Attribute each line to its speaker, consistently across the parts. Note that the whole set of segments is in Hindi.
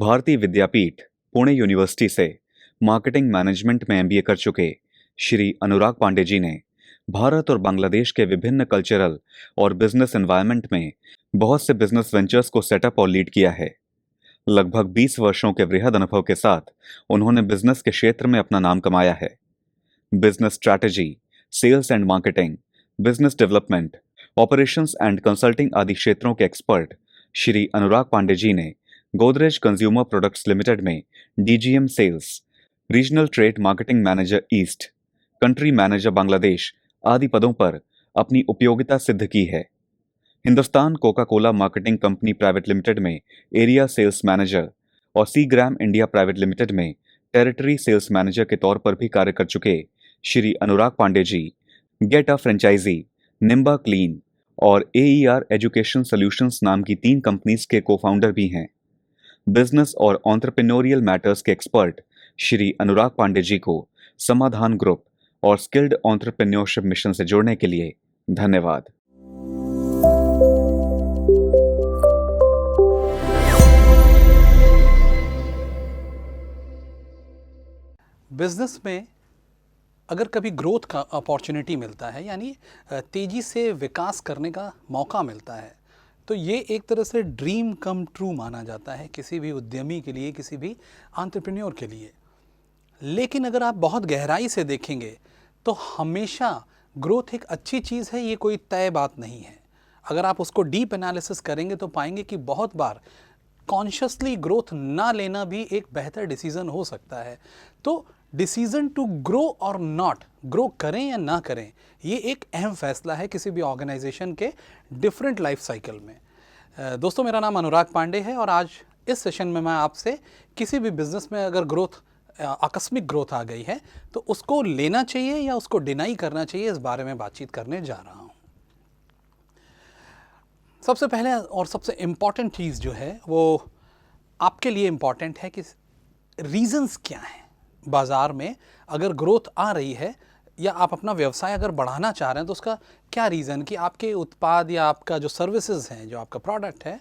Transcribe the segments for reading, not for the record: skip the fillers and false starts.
Speaker 1: भारतीय विद्यापीठ पुणे यूनिवर्सिटी से मार्केटिंग मैनेजमेंट में एमबीए कर चुके श्री अनुराग पांडे जी ने भारत और बांग्लादेश के विभिन्न कल्चरल और बिजनेस एनवायरनमेंट में बहुत से बिजनेस वेंचर्स को सेटअप और लीड किया है। लगभग 20 वर्षों के वृहद अनुभव के साथ उन्होंने बिजनेस के क्षेत्र में अपना नाम कमाया है। Business strategy, sales and marketing, business development, operations and consulting आदि क्षेत्रों के एक्सपर्ट श्री अनुराग पांडे जी ने गोदरेज कंज्यूमर प्रोडक्ट्स लिमिटेड में DGM sales, regional trade marketing manager east, country manager Bangladesh आदि पदों पर अपनी उपयोगिता सिद्ध की है। Hindustan Coca Cola marketing company private limited में एरिया सेल्स मैनेजर और Seagram India private limited में टेरिटरी सेल्स मैनेजर के तौर पर भी कार्य कर चुके Shri Anurag Pandey ji get a franchisee, Nimba clean और एईआर एजुकेशन सॉल्यूशंस नाम की 3 कंपनीज के को-फाउंडर भी हैं। बिजनेस और एंटरप्रेन्योरियल मैटर्स के एक्सपर्ट श्री अनुराग पांडे जी को समाधान ग्रुप और स्किल्ड एंटरप्रेन्योरशिप मिशन से जुड़ने के लिए धन्यवाद।
Speaker 2: बिजनेस में अगर कभी ग्रोथ का अपॉर्चुनिटी मिलता है, यानी तेज़ी से विकास करने का मौका मिलता है, तो ये एक तरह से ड्रीम कम ट्रू माना जाता है किसी भी उद्यमी के लिए, किसी भी एंटरप्रेन्योर के लिए। लेकिन अगर आप बहुत गहराई से देखेंगे तो हमेशा ग्रोथ एक अच्छी चीज़ है, ये कोई तय बात नहीं है। अगर आप उसको डीप एनालिसिस करेंगे तो पाएंगे कि बहुत बार कॉन्शियसली ग्रोथ ना लेना भी एक बेहतर डिसीज़न हो सकता है। तो डिसीज़न टू ग्रो और नॉट ग्रो करें या ना करें, ये एक अहम फैसला है किसी भी ऑर्गेनाइजेशन के डिफरेंट लाइफ साइकिल में। दोस्तों, मेरा नाम अनुराग पांडे है और आज इस सेशन में मैं आपसे किसी भी बिजनेस में अगर ग्रोथ, आकस्मिक ग्रोथ आ गई है तो उसको लेना चाहिए या उसको डिनाई करना चाहिए, इस बारे में बातचीत करने जा रहा हूँ। सबसे पहले और सबसे इम्पॉर्टेंट चीज़ जो है वो आपके लिए इम्पॉर्टेंट है कि रीजंस क्या हैं। बाज़ार में अगर ग्रोथ आ रही है या आप अपना व्यवसाय अगर बढ़ाना चाह रहे हैं तो उसका क्या रीज़न, कि आपके उत्पाद या आपका जो सर्विसेज हैं, जो आपका प्रोडक्ट है,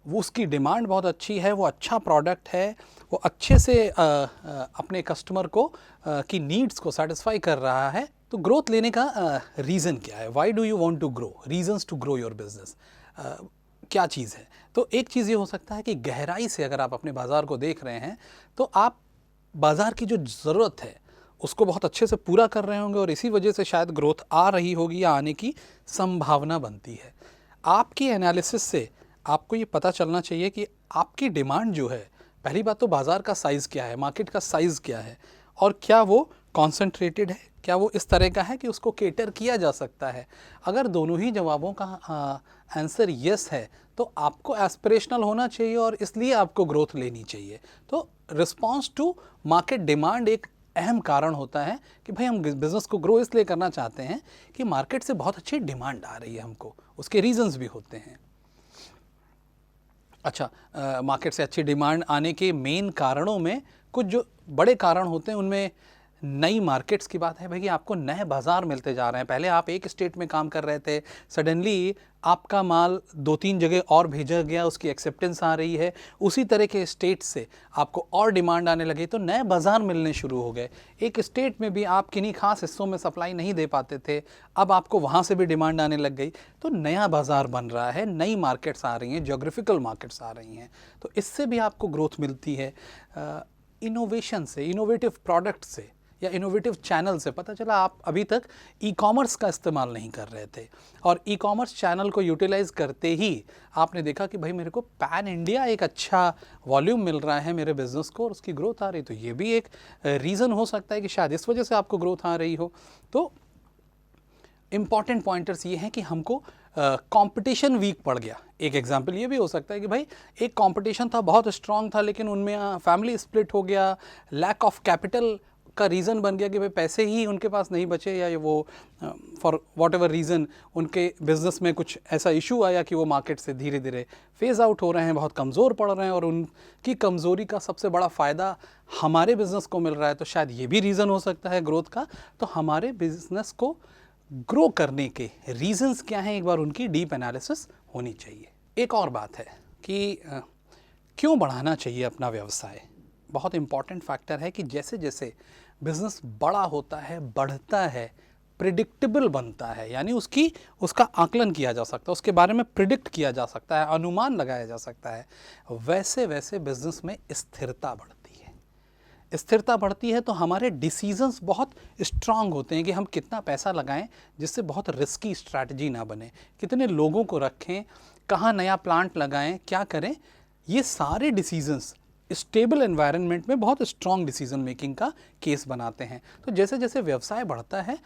Speaker 2: वो उसकी डिमांड बहुत अच्छी है, वो अच्छा प्रोडक्ट है, वो अच्छे से अपने कस्टमर को की नीड्स को सेटिस्फाई कर रहा है। तो ग्रोथ लेने का रीज़न क्या है? Why do you want to grow? Reasons to grow your business क्या चीज़ है? तो एक चीज़ ये हो सकता है कि गहराई से अगर आप अपने बाज़ार को देख रहे हैं तो आप बाज़ार की जो ज़रूरत है उसको बहुत अच्छे से पूरा कर रहे होंगे और इसी वजह से शायद ग्रोथ आ रही होगी या आने की संभावना बनती है। आपकी एनालिसिस से आपको ये पता चलना चाहिए कि आपकी डिमांड जो है, पहली बात तो बाज़ार का साइज़ क्या है, मार्केट का साइज़ क्या है, और क्या वो कॉन्सेंट्रेटेड है, क्या वो इस तरह का है कि उसको केटर किया जा सकता है। अगर दोनों ही जवाबों का आंसर यस है तो आपको एस्पिरेशनल होना चाहिए और इसलिए आपको ग्रोथ लेनी चाहिए। तो रिस्पॉन्स टू मार्केट डिमांड एक अहम कारण होता है कि भाई हम बिज़नेस को ग्रो इसलिए करना चाहते हैं कि मार्केट से बहुत अच्छी डिमांड आ रही है हमको, उसके रीजंस भी होते हैं। अच्छा, मार्केट से अच्छी डिमांड आने के मेन कारणों में कुछ जो बड़े कारण होते हैं उनमें नई मार्केट्स की बात है। भाई आपको नए बाज़ार मिलते जा रहे हैं। पहले आप एक स्टेट में काम कर रहे थे, सडनली आपका माल 2-3 जगह और भेजा गया, उसकी एक्सेप्टेंस आ रही है, उसी तरह के स्टेट से आपको और डिमांड आने लगी तो नए बाज़ार मिलने शुरू हो गए। एक स्टेट में भी आप किन्हीं खास हिस्सों में सप्लाई नहीं दे पाते थे, अब आपको वहाँ से भी डिमांड आने लग गई, तो नया बाज़ार बन रहा है, नई मार्केट्स आ रही हैं, जोग्राफिकल मार्केट्स आ रही हैं, तो इससे भी आपको ग्रोथ मिलती है। इनोवेशन से, इनोवेटिव प्रोडक्ट से या इनोवेटिव चैनल से पता चला आप अभी तक ई कॉमर्स का इस्तेमाल नहीं कर रहे थे और ई कॉमर्स चैनल को यूटिलाइज़ करते ही आपने देखा कि भाई मेरे को पैन इंडिया एक अच्छा वॉल्यूम मिल रहा है मेरे बिज़नेस को और उसकी ग्रोथ आ रही, तो ये भी एक रीज़न हो सकता है कि शायद इस वजह से आपको ग्रोथ आ रही हो। तो इम्पॉर्टेंट पॉइंटर्स ये हैं कि हमको कंपटीशन वीक पड़ गया। एक एग्जांपल ये भी हो सकता है कि भाई एक कंपटीशन था, बहुत स्ट्रांग था, लेकिन उनमें फैमिली स्प्लिट हो गया, लैक ऑफ कैपिटल का रीज़न बन गया कि भाई पैसे ही उनके पास नहीं बचे, या वो फॉर वॉट एवर रीज़न उनके बिज़नेस में कुछ ऐसा इशू आया कि वो मार्केट से धीरे धीरे फेज़ आउट हो रहे हैं, बहुत कमज़ोर पड़ रहे हैं और उनकी कमज़ोरी का सबसे बड़ा फ़ायदा हमारे बिज़नेस को मिल रहा है। तो शायद ये भी रीज़न हो सकता है ग्रोथ का। तो हमारे बिज़नेस को ग्रो करने के रीजंस क्या हैं, एक बार उनकी डीप एनालिसिस होनी चाहिए। एक और बात है कि क्यों बढ़ाना चाहिए अपना व्यवसाय? बहुत इम्पॉर्टेंट फैक्टर है कि जैसे जैसे बिजनेस बड़ा होता है, बढ़ता है, प्रिडिक्टेबल बनता है, यानी उसका आकलन किया जा सकता है, उसके बारे में प्रिडिक्ट किया जा सकता है, अनुमान लगाया जा सकता है, वैसे वैसे बिजनेस में स्थिरता बढ़ती है। स्थिरता बढ़ती है तो हमारे डिसीजंस बहुत स्ट्रांग होते हैं कि हम कितना पैसा लगाएं जिससे बहुत रिस्की स्ट्रैटेजी ना बने, कितने लोगों को रखें, कहाँ नया प्लांट लगाएं, क्या करें। ये सारे डिसीजंस स्टेबल एनवायरनमेंट में बहुत स्ट्रांग डिसीजन मेकिंग का केस बनाते हैं। तो जैसे जैसे व्यवसाय बढ़ता है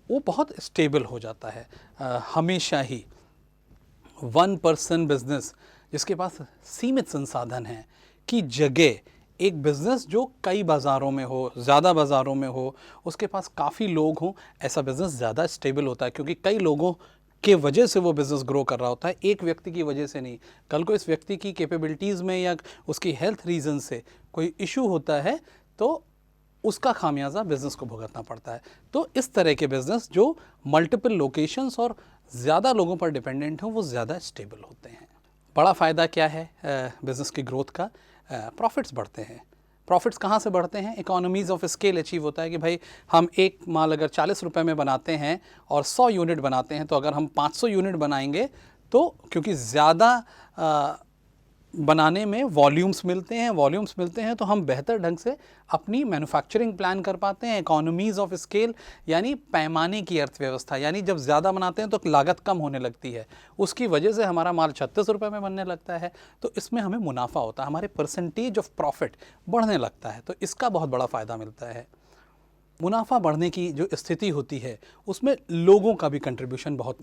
Speaker 2: वो बहुत स्टेबल हो जाता है। हमेशा ही वन पर्सन बिजनेस जिसके पास सीमित संसाधन हैं की जगह एक बिज़नेस जो कई बाज़ारों में हो, ज़्यादा बाज़ारों में हो, उसके पास काफ़ी लोग हों, ऐसा बिज़नेस ज़्यादा स्टेबल होता है, क्योंकि कई लोगों के वजह से वो बिज़नेस ग्रो कर रहा होता है, एक व्यक्ति की वजह से नहीं। कल को इस व्यक्ति की कैपेबिलिटीज़ में या उसकी हेल्थ रीज़न से कोई इशू होता है तो उसका खामियाजा बिज़नेस को भुगतना पड़ता है। तो इस तरह के बिज़नेस जो मल्टीपल लोकेशंस और ज़्यादा लोगों पर डिपेंडेंट हों वो ज़्यादा स्टेबल होते हैं। बड़ा फ़ायदा क्या है बिज़नेस की ग्रोथ का? प्रॉफिट्स बढ़ते हैं। प्रॉफिट्स कहाँ से बढ़ते हैं? इकोनॉमीज़ ऑफ स्केल अचीव होता है कि भाई हम एक माल अगर 40 रुपए में बनाते हैं और 100 यूनिट बनाते हैं, तो अगर हम 500 यूनिट बनाएंगे तो क्योंकि ज़्यादा बनाने में वॉल्यूम्स मिलते हैं तो हम बेहतर ढंग से अपनी मैन्युफैक्चरिंग प्लान कर पाते हैं। इकोनॉमीज़ ऑफ स्केल यानी पैमाने की अर्थव्यवस्था, यानी जब ज़्यादा बनाते हैं तो लागत कम होने लगती है, उसकी वजह से हमारा माल 36 रुपये में बनने लगता है, तो इसमें हमें मुनाफा होता है, हमारे परसेंटेज ऑफ प्रॉफिट बढ़ने लगता है, तो इसका बहुत बड़ा फ़ायदा मिलता है। मुनाफा बढ़ने की जो स्थिति होती है उसमें लोगों का भी कंट्रीब्यूशन बहुत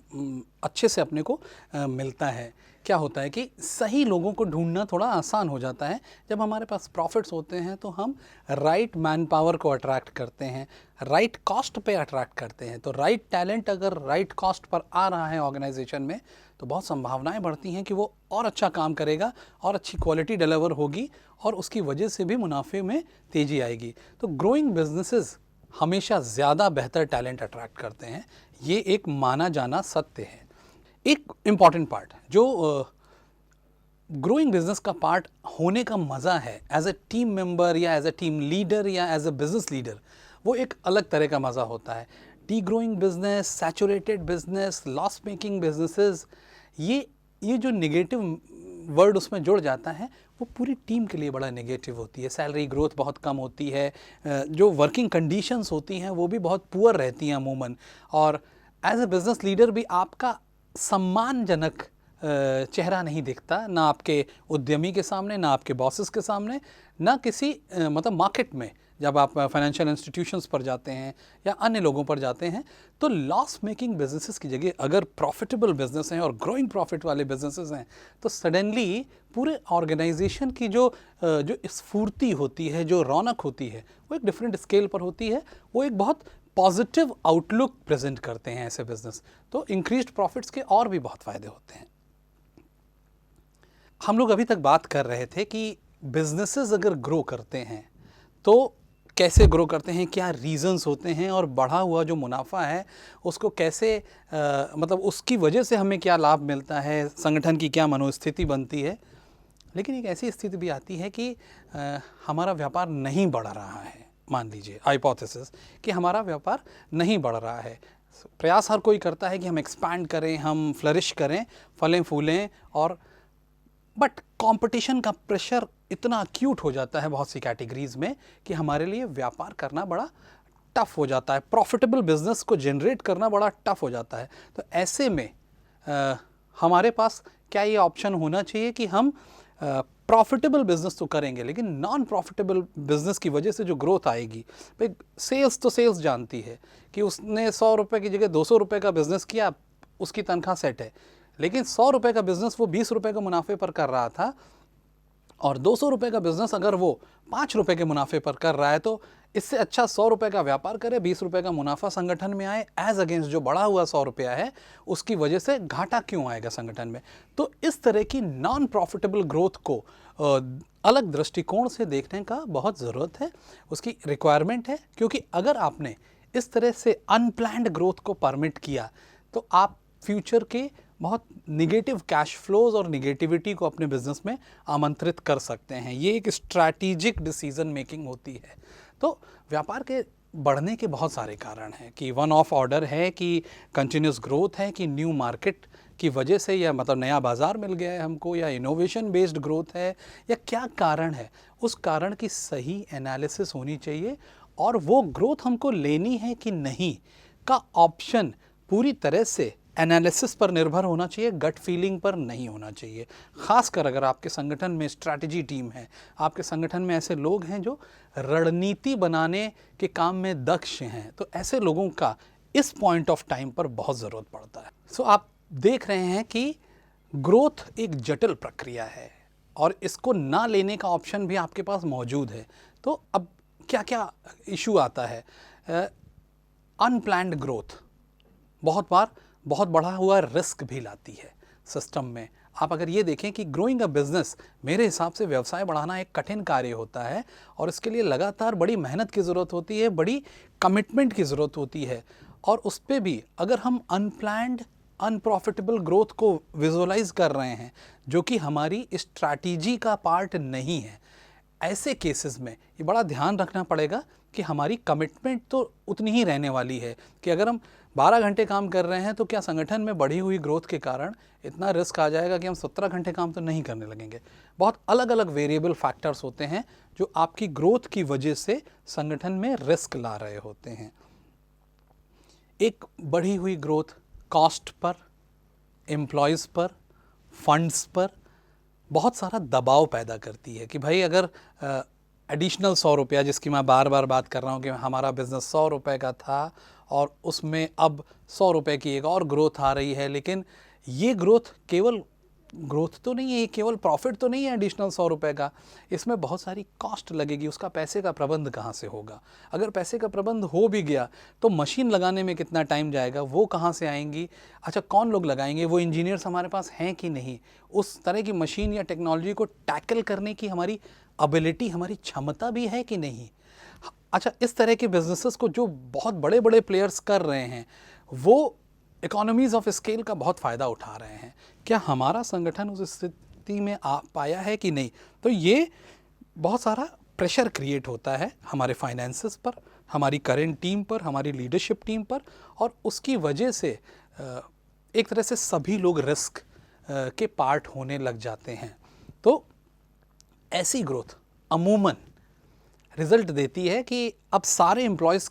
Speaker 2: अच्छे से अपने को मिलता है। क्या होता है कि सही लोगों को ढूंढना थोड़ा आसान हो जाता है। जब हमारे पास प्रॉफिट्स होते हैं तो हम राइट मैन पावर को अट्रैक्ट करते हैं, राइट कॉस्ट पे अट्रैक्ट करते हैं। तो राइट टैलेंट अगर राइट कॉस्ट पर आ रहा है ऑर्गेनाइजेशन में तो बहुत संभावनाएं बढ़ती हैं कि वो और अच्छा काम करेगा और अच्छी क्वालिटी डिलीवर होगी और उसकी वजह से भी मुनाफे में तेज़ी आएगी। तो ग्रोइंग बिजनेसेस हमेशा ज़्यादा बेहतर टैलेंट अट्रैक्ट करते हैं, ये एक माना जाना सत्य है। एक इम्पॉर्टेंट पार्ट जो ग्रोइंग बिजनेस का पार्ट होने का मज़ा है एज ए टीम मेंबर या एज ए टीम लीडर या एज ए बिजनेस लीडर, वो एक अलग तरह का मज़ा होता है। D growing business, saturated business, loss making businesses, ये जो नेगेटिव वर्ड उसमें जुड़ जाता है वो पूरी टीम के लिए बड़ा नेगेटिव होती है। सैलरी ग्रोथ बहुत कम होती है, जो वर्किंग कंडीशंस होती हैं वो भी बहुत पुअर रहती हैं अमूमन, और एज ए बिज़नेस लीडर भी आपका सम्मानजनक चेहरा नहीं दिखता, ना आपके उद्यमी के सामने, ना आपके बॉसेस के सामने, ना किसी मतलब मार्केट में जब आप फाइनेंशियल इंस्टीट्यूशंस पर जाते हैं या अन्य लोगों पर जाते हैं। तो लॉस मेकिंग बिजनेसेस की जगह अगर प्रॉफिटेबल बिजनेस हैं और ग्रोइंग प्रॉफिट वाले बिजनेसेस हैं तो सडनली पूरे ऑर्गेनाइजेशन की जो स्फूर्ति होती है, जो रौनक होती है, वो एक डिफरेंट स्केल पर होती है। वो एक बहुत पॉजिटिव आउटलुक प्रेजेंट करते हैं ऐसे बिजनेस। तो इंक्रीज्ड प्रॉफिट्स के और भी बहुत फ़ायदे होते हैं। हम लोग अभी तक बात कर रहे थे कि बिजनेसेस अगर ग्रो करते हैं तो कैसे ग्रो करते हैं, क्या रीज़न्स होते हैं, और बढ़ा हुआ जो मुनाफा है उसको कैसे मतलब उसकी वजह से हमें क्या लाभ मिलता है, संगठन की क्या मनोस्थिति बनती है। लेकिन एक ऐसी स्थिति भी आती है कि हमारा व्यापार नहीं बढ़ रहा है, मान लीजिए हाइपोथेसिस कि हमारा व्यापार नहीं बढ़ रहा है। प्रयास हर कोई करता है कि हम एक्सपैंड करें, हम फ्लरिश करें, फलें फूलें, और बट कंपटीशन का प्रेशर इतना अक्यूट हो जाता है बहुत सी कैटेगरीज में कि हमारे लिए व्यापार करना बड़ा टफ हो जाता है, प्रॉफिटेबल बिजनेस को जनरेट करना बड़ा टफ हो जाता है। तो ऐसे में हमारे पास क्या ये ऑप्शन होना चाहिए कि हम प्रॉफिटेबल बिजनेस तो करेंगे लेकिन नॉन प्रॉफिटेबल बिजनेस की वजह से जो ग्रोथ आएगी, भाई सेल्स तो सेल्स जानती है कि उसने 100 रुपये की जगह 200 रुपये का बिजनेस किया, उसकी तनख्वाह सेट है। लेकिन 100 रुपये का बिजनेस वो 20 रुपये के मुनाफे पर कर रहा था, और 200 रुपये का बिजनेस अगर वो 5 रुपये के मुनाफे पर कर रहा है तो इससे अच्छा 100 रुपये का व्यापार करे, 20 रुपये का मुनाफा संगठन में आए, एज अगेंस्ट जो बढ़ा हुआ 100 रुपया है उसकी वजह से घाटा क्यों आएगा संगठन में। तो इस तरह की नॉन प्रॉफिटेबल ग्रोथ को अलग दृष्टिकोण से देखने का बहुत ज़रूरत है, उसकी रिक्वायरमेंट है। क्योंकि अगर आपने इस तरह से अनप्लैन्ड ग्रोथ को परमिट किया तो आप फ्यूचर के बहुत निगेटिव कैश फ्लोज और निगेटिविटी को अपने बिजनेस में आमंत्रित कर सकते हैं। ये एक स्ट्रैटेजिक डिसीजन मेकिंग होती है। तो व्यापार के बढ़ने के बहुत सारे कारण हैं कि वन ऑफ ऑर्डर है, कि कंटिन्यूस ग्रोथ है, कि न्यू मार्केट की वजह से, या मतलब नया बाज़ार मिल गया है हमको, या इनोवेशन बेस्ड ग्रोथ है, या क्या कारण है। उस कारण की सही एनालिसिस होनी चाहिए और वो ग्रोथ हमको लेनी है कि नहीं का ऑप्शन पूरी तरह से एनालिसिस पर निर्भर होना चाहिए, गट फीलिंग पर नहीं होना चाहिए। खासकर अगर आपके संगठन में स्ट्रैटेजी टीम है, आपके संगठन में ऐसे लोग हैं जो रणनीति बनाने के काम में दक्ष हैं, तो ऐसे लोगों का इस पॉइंट ऑफ टाइम पर बहुत ज़रूरत पड़ता है। सो आप देख रहे हैं कि ग्रोथ एक जटिल प्रक्रिया है और इसको ना लेने का ऑप्शन भी आपके पास मौजूद है। तो अब क्या क्या इशू आता है? अनप्लैन्ड ग्रोथ बहुत बार बहुत बढ़ा हुआ रिस्क भी लाती है सिस्टम में। आप अगर ये देखें कि ग्रोइंग अ बिजनेस, मेरे हिसाब से व्यवसाय बढ़ाना एक कठिन कार्य होता है और इसके लिए लगातार बड़ी मेहनत की ज़रूरत होती है, बड़ी कमिटमेंट की ज़रूरत होती है। और उस पर भी अगर हम अनप्लैन्ड अनप्रॉफिटेबल ग्रोथ को विजुअलाइज कर रहे हैं जो कि हमारी स्ट्रैटेजी का पार्ट नहीं है, ऐसे केसेस में ये बड़ा ध्यान रखना पड़ेगा कि हमारी कमिटमेंट तो उतनी ही रहने वाली है कि अगर हम 12 घंटे काम कर रहे हैं तो क्या संगठन में बढ़ी हुई ग्रोथ के कारण इतना रिस्क आ जाएगा कि हम 17 घंटे काम तो नहीं करने लगेंगे। बहुत अलग अलग वेरिएबल फैक्टर्स होते हैं जो आपकी ग्रोथ की वजह से संगठन में रिस्क ला रहे होते हैं। एक बढ़ी हुई ग्रोथ कॉस्ट पर, एम्प्लॉयज़ पर, फंड्स पर बहुत सारा दबाव पैदा करती है कि भाई अगर एडिशनल 100 रुपया, जिसकी मैं बार बार बात कर रहा हूँ कि हमारा बिज़नेस 100 रुपये का था और उसमें अब 100 रुपये की एक और ग्रोथ आ रही है, लेकिन ये ग्रोथ केवल ग्रोथ तो नहीं है, ये केवल प्रॉफिट तो नहीं है एडिशनल 100 रुपये का, इसमें बहुत सारी कॉस्ट लगेगी। उसका पैसे का प्रबंध कहाँ से होगा? अगर पैसे का प्रबंध हो भी गया तो मशीन लगाने में कितना टाइम जाएगा, वो कहाँ से आएंगी? अच्छा, कौन लोग लगाएंगे? वो इंजीनियर्स हमारे पास हैं कि नहीं? उस तरह की मशीन या टेक्नोलॉजी को टैकल करने की हमारी एबिलिटी, हमारी क्षमता भी है कि नहीं? अच्छा, इस तरह के बिजनेसेस को जो बहुत बड़े बड़े प्लेयर्स कर रहे हैं वो इकोनॉमीज़ ऑफ स्केल का बहुत फ़ायदा उठा रहे हैं। क्या हमारा संगठन उस स्थिति में आ पाया है कि नहीं? तो ये बहुत सारा प्रेशर क्रिएट होता है हमारे फाइनेंसेस पर, हमारी करेंट टीम पर, हमारी लीडरशिप टीम पर, और उसकी वजह से एक तरह से सभी लोग रिस्क के पार्ट होने लग जाते हैं। तो ऐसी ग्रोथ अमूमन रिज़ल्ट देती है कि अब सारे एम्प्लॉयज़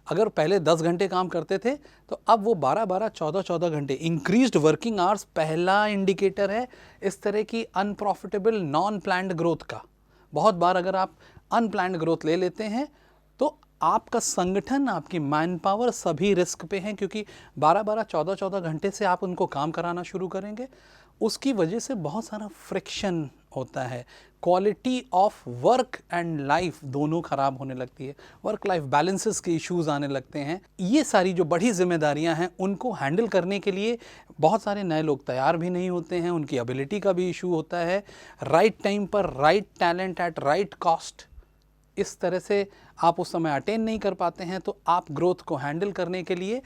Speaker 2: अगर पहले 10 घंटे काम करते थे तो अब वो 12-12, 14-14 घंटे, इंक्रीज्ड वर्किंग आवर्स पहला इंडिकेटर है इस तरह की अनप्रॉफिटेबल नॉन प्लान्ड ग्रोथ का। बहुत बार अगर आप अनप्लान्ड ग्रोथ ले लेते हैं तो आपका संगठन, आपकी मैन पावर सभी रिस्क पे हैं, क्योंकि 12-12, 14-14 घंटे से आप उनको काम कराना शुरू करेंगे। उसकी वजह से बहुत सारा फ्रिक्शन होता है, quality of work and life दोनों ख़राब होने लगती है, वर्क लाइफ बैलेंसेस के इश्यूज़ आने लगते हैं। ये सारी जो बड़ी जिम्मेदारियां हैं उनको हैंडल करने के लिए बहुत सारे नए लोग तैयार भी नहीं होते हैं, उनकी एबिलिटी का भी इशू होता है। राइट टाइम पर right talent at right cost, इस तरह से आप उस समय अटेन नहीं कर पाते हैं, तो आप ग्रोथ को हैंडल करने के लिए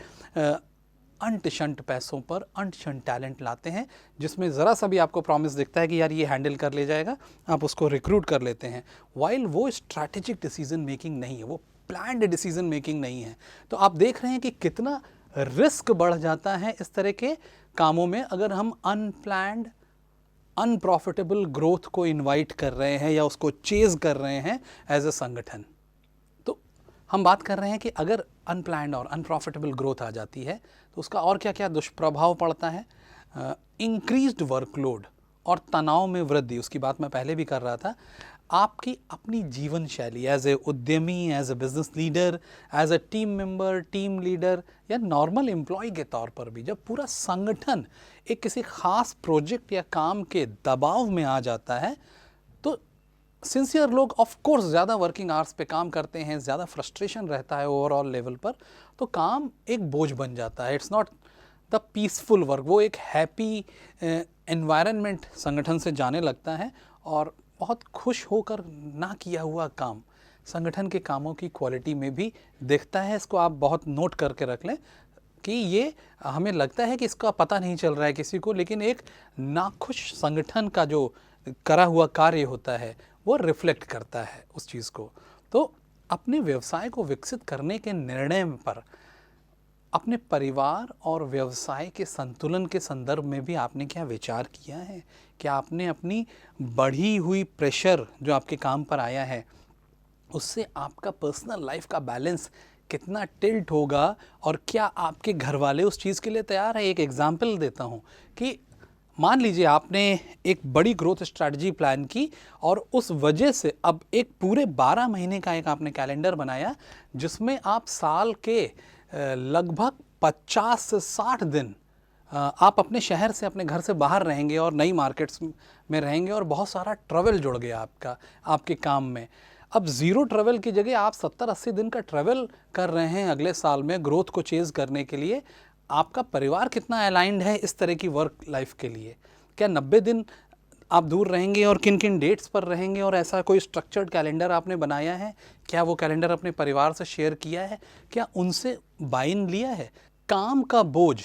Speaker 2: अंट-शंट पैसों पर अंट-शंट टैलेंट लाते हैं, जिसमें ज़रा सा भी आपको प्रॉमिस दिखता है कि यार ये हैंडल कर ले जाएगा, आप उसको रिक्रूट कर लेते हैं, वाइल वो स्ट्रैटेजिक डिसीजन मेकिंग नहीं है, वो प्लान्ड डिसीजन मेकिंग नहीं है। तो आप देख रहे हैं कि कितना रिस्क बढ़ जाता है इस तरह के कामों में अगर हम अनप्लैन्ड अनप्रॉफिटेबल ग्रोथ को इनवाइट कर रहे हैं या उसको चेज़ कर रहे हैं एज अ संगठन। तो हम बात कर रहे हैं कि अगर अनप्लैन्ड और अनप्रॉफिटेबल ग्रोथ आ जाती है तो उसका और क्या क्या दुष्प्रभाव पड़ता है। इंक्रीज्ड वर्कलोड और तनाव में वृद्धि, उसकी बात मैं पहले भी कर रहा था। आपकी अपनी जीवन शैली एज ए उद्यमी, as a business leader, as a team member, team leader या नॉर्मल एम्प्लॉय के तौर पर भी जब पूरा संगठन एक किसी खास प्रोजेक्ट या काम के दबाव में आ जाता है तो सिंसियर लोग ऑफ कोर्स ज़्यादा वर्किंग आवर्स पे काम करते हैं, ज़्यादा फ्रस्ट्रेशन रहता है ओवरऑल लेवल पर, तो काम एक बोझ बन जाता है। It's not the peaceful work, वो एक हैप्पी एनवायरनमेंट संगठन से जाने लगता है और बहुत खुश होकर ना किया हुआ काम संगठन के कामों की क्वालिटी में भी दिखता है। इसको आप बहुत नोट करके रख लें कि ये हमें लगता है कि इसका पता नहीं चल रहा है किसी को, लेकिन एक नाखुश संगठन का जो करा हुआ कार्य होता है वो रिफ्लेक्ट करता है उस चीज़ को। तो अपने व्यवसाय को विकसित करने के निर्णय पर अपने परिवार और व्यवसाय के संतुलन के संदर्भ में भी आपने क्या विचार किया है? क्या आपने अपनी बढ़ी हुई प्रेशर जो आपके काम पर आया है उससे आपका पर्सनल लाइफ का बैलेंस कितना टिल्ट होगा, और क्या आपके घर वाले उस चीज़ के लिए तैयार है? एक एग्जाम्पल देता हूँ कि मान लीजिए आपने एक बड़ी ग्रोथ स्ट्रैटेजी प्लान की और उस वजह से अब एक पूरे 12 महीने का एक आपने कैलेंडर बनाया जिसमें आप साल के लगभग 50 से 60 दिन आप अपने शहर से, अपने घर से बाहर रहेंगे और नई मार्केट्स में रहेंगे, और बहुत सारा ट्रैवल जुड़ गया आपके काम में। अब ज़ीरो ट्रैवल की जगह आप 70-80 दिन का ट्रैवल कर रहे हैं अगले साल में ग्रोथ को चेज़ करने के लिए। आपका परिवार कितना अलाइंड है इस तरह की वर्क लाइफ के लिए? क्या 90 दिन आप दूर रहेंगे और किन किन डेट्स पर रहेंगे, और ऐसा कोई स्ट्रक्चर्ड कैलेंडर आपने बनाया है? क्या वो कैलेंडर अपने परिवार से शेयर किया है? क्या उनसे बाइन लिया है? काम का बोझ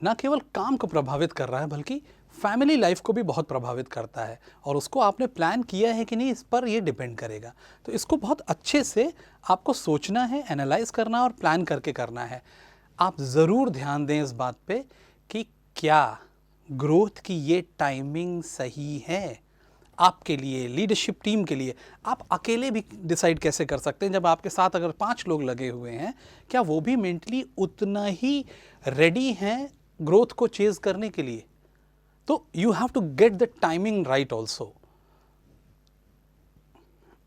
Speaker 2: ना केवल काम को प्रभावित कर रहा है बल्कि फैमिली लाइफ को भी बहुत प्रभावित करता है, और उसको आपने प्लान किया है कि नहीं इस पर ये डिपेंड करेगा। तो इसको बहुत अच्छे से आपको सोचना है, एनालाइज करना और प्लान करके करना है। आप ज़रूर ध्यान दें इस बात पे कि क्या ग्रोथ की ये टाइमिंग सही है आपके लिए, लीडरशिप टीम के लिए। आप अकेले भी डिसाइड कैसे कर सकते हैं जब आपके साथ अगर 5 लोग लगे हुए हैं? क्या वो भी मेंटली उतना ही रेडी हैं ग्रोथ को चेज़ करने के लिए? तो you have to get the timing right also.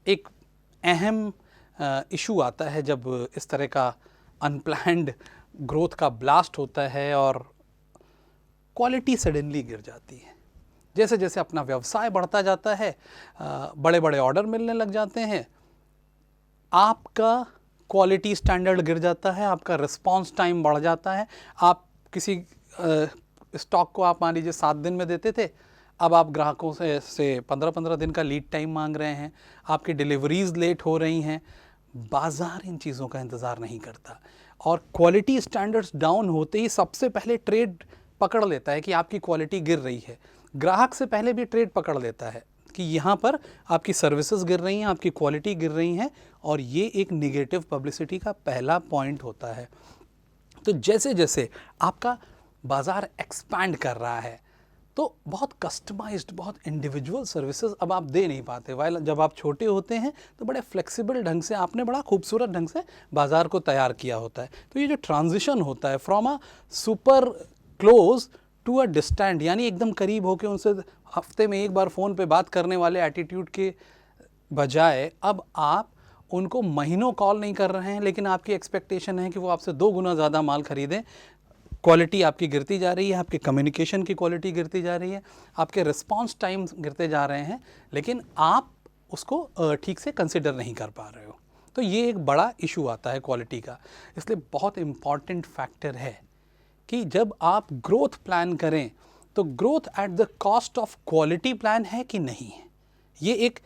Speaker 2: एक अहम इशू आता है जब इस तरह का अनप्लैन्ड ग्रोथ का ब्लास्ट होता है और क्वालिटी सडनली गिर जाती है। जैसे जैसे अपना व्यवसाय बढ़ता जाता है, बड़े बड़े ऑर्डर मिलने लग जाते हैं, आपका क्वालिटी स्टैंडर्ड गिर जाता है, आपका रिस्पांस टाइम बढ़ जाता है। आप किसी स्टॉक को आप मान लीजिए 7 दिन में देते थे, अब आप ग्राहकों से 15-15 दिन का लीड टाइम मांग रहे हैं, आपकी डिलीवरीज लेट हो रही हैं। बाज़ार इन चीज़ों का इंतज़ार नहीं करता, और क्वालिटी स्टैंडर्ड्स डाउन होते ही सबसे पहले ट्रेड पकड़ लेता है कि आपकी क्वालिटी गिर रही है। ग्राहक से पहले भी ट्रेड पकड़ लेता है कि यहाँ पर आपकी सर्विसेज गिर रही हैं, आपकी क्वालिटी गिर रही हैं, और ये एक निगेटिव पब्लिसिटी का पहला पॉइंट होता है। तो जैसे जैसे आपका बाज़ार एक्सपैंड कर रहा है तो बहुत कस्टमाइज्ड, बहुत इंडिविजुअल सर्विसेज अब आप दे नहीं पाते। वाइल जब आप छोटे होते हैं तो बड़े फ्लेक्सिबल ढंग से आपने बड़ा खूबसूरत ढंग से बाज़ार को तैयार किया होता है। तो ये जो ट्रांजिशन होता है from a super close to a distant, यानी एकदम करीब होकर उनसे हफ्ते में एक बार फ़ोन पे बात करने वाले एटीट्यूड के बजाय अब आप उनको महीनों कॉल नहीं कर रहे हैं, लेकिन आपकी एक्सपेक्टेशन है कि वो आपसे 2 गुना ज़्यादा माल खरीदें। क्वालिटी आपकी गिरती जा रही है, आपके कम्युनिकेशन की क्वालिटी गिरती जा रही है, आपके रिस्पांस टाइम गिरते जा रहे हैं, लेकिन आप उसको ठीक से कंसिडर नहीं कर पा रहे हो। तो ये एक बड़ा इशू आता है क्वालिटी का। इसलिए बहुत इम्पॉर्टेंट फैक्टर है कि जब आप ग्रोथ प्लान करें तो growth at the cost of quality plan है कि नहीं है, ये एक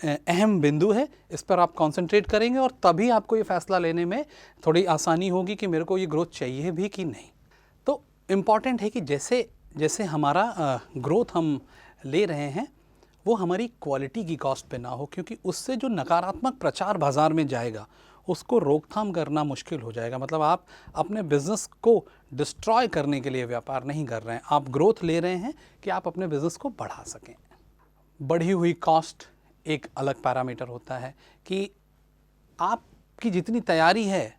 Speaker 2: अहम बिंदु है। इस पर आप कंसंट्रेट करेंगे और तभी आपको ये फैसला लेने में थोड़ी आसानी होगी कि मेरे को ये ग्रोथ चाहिए भी कि नहीं। तो इम्पॉर्टेंट है कि जैसे जैसे हमारा ग्रोथ हम ले रहे हैं वो हमारी क्वालिटी की कॉस्ट पे ना हो, क्योंकि उससे जो नकारात्मक प्रचार बाज़ार में जाएगा उसको रोकथाम करना मुश्किल हो जाएगा। मतलब आप अपने बिज़नेस को डिस्ट्रॉय करने के लिए व्यापार नहीं कर रहे हैं, आप ग्रोथ ले रहे हैं कि आप अपने बिज़नेस को बढ़ा सकें। बढ़ी हुई कॉस्ट एक अलग पैरामीटर होता है कि आपकी जितनी तैयारी है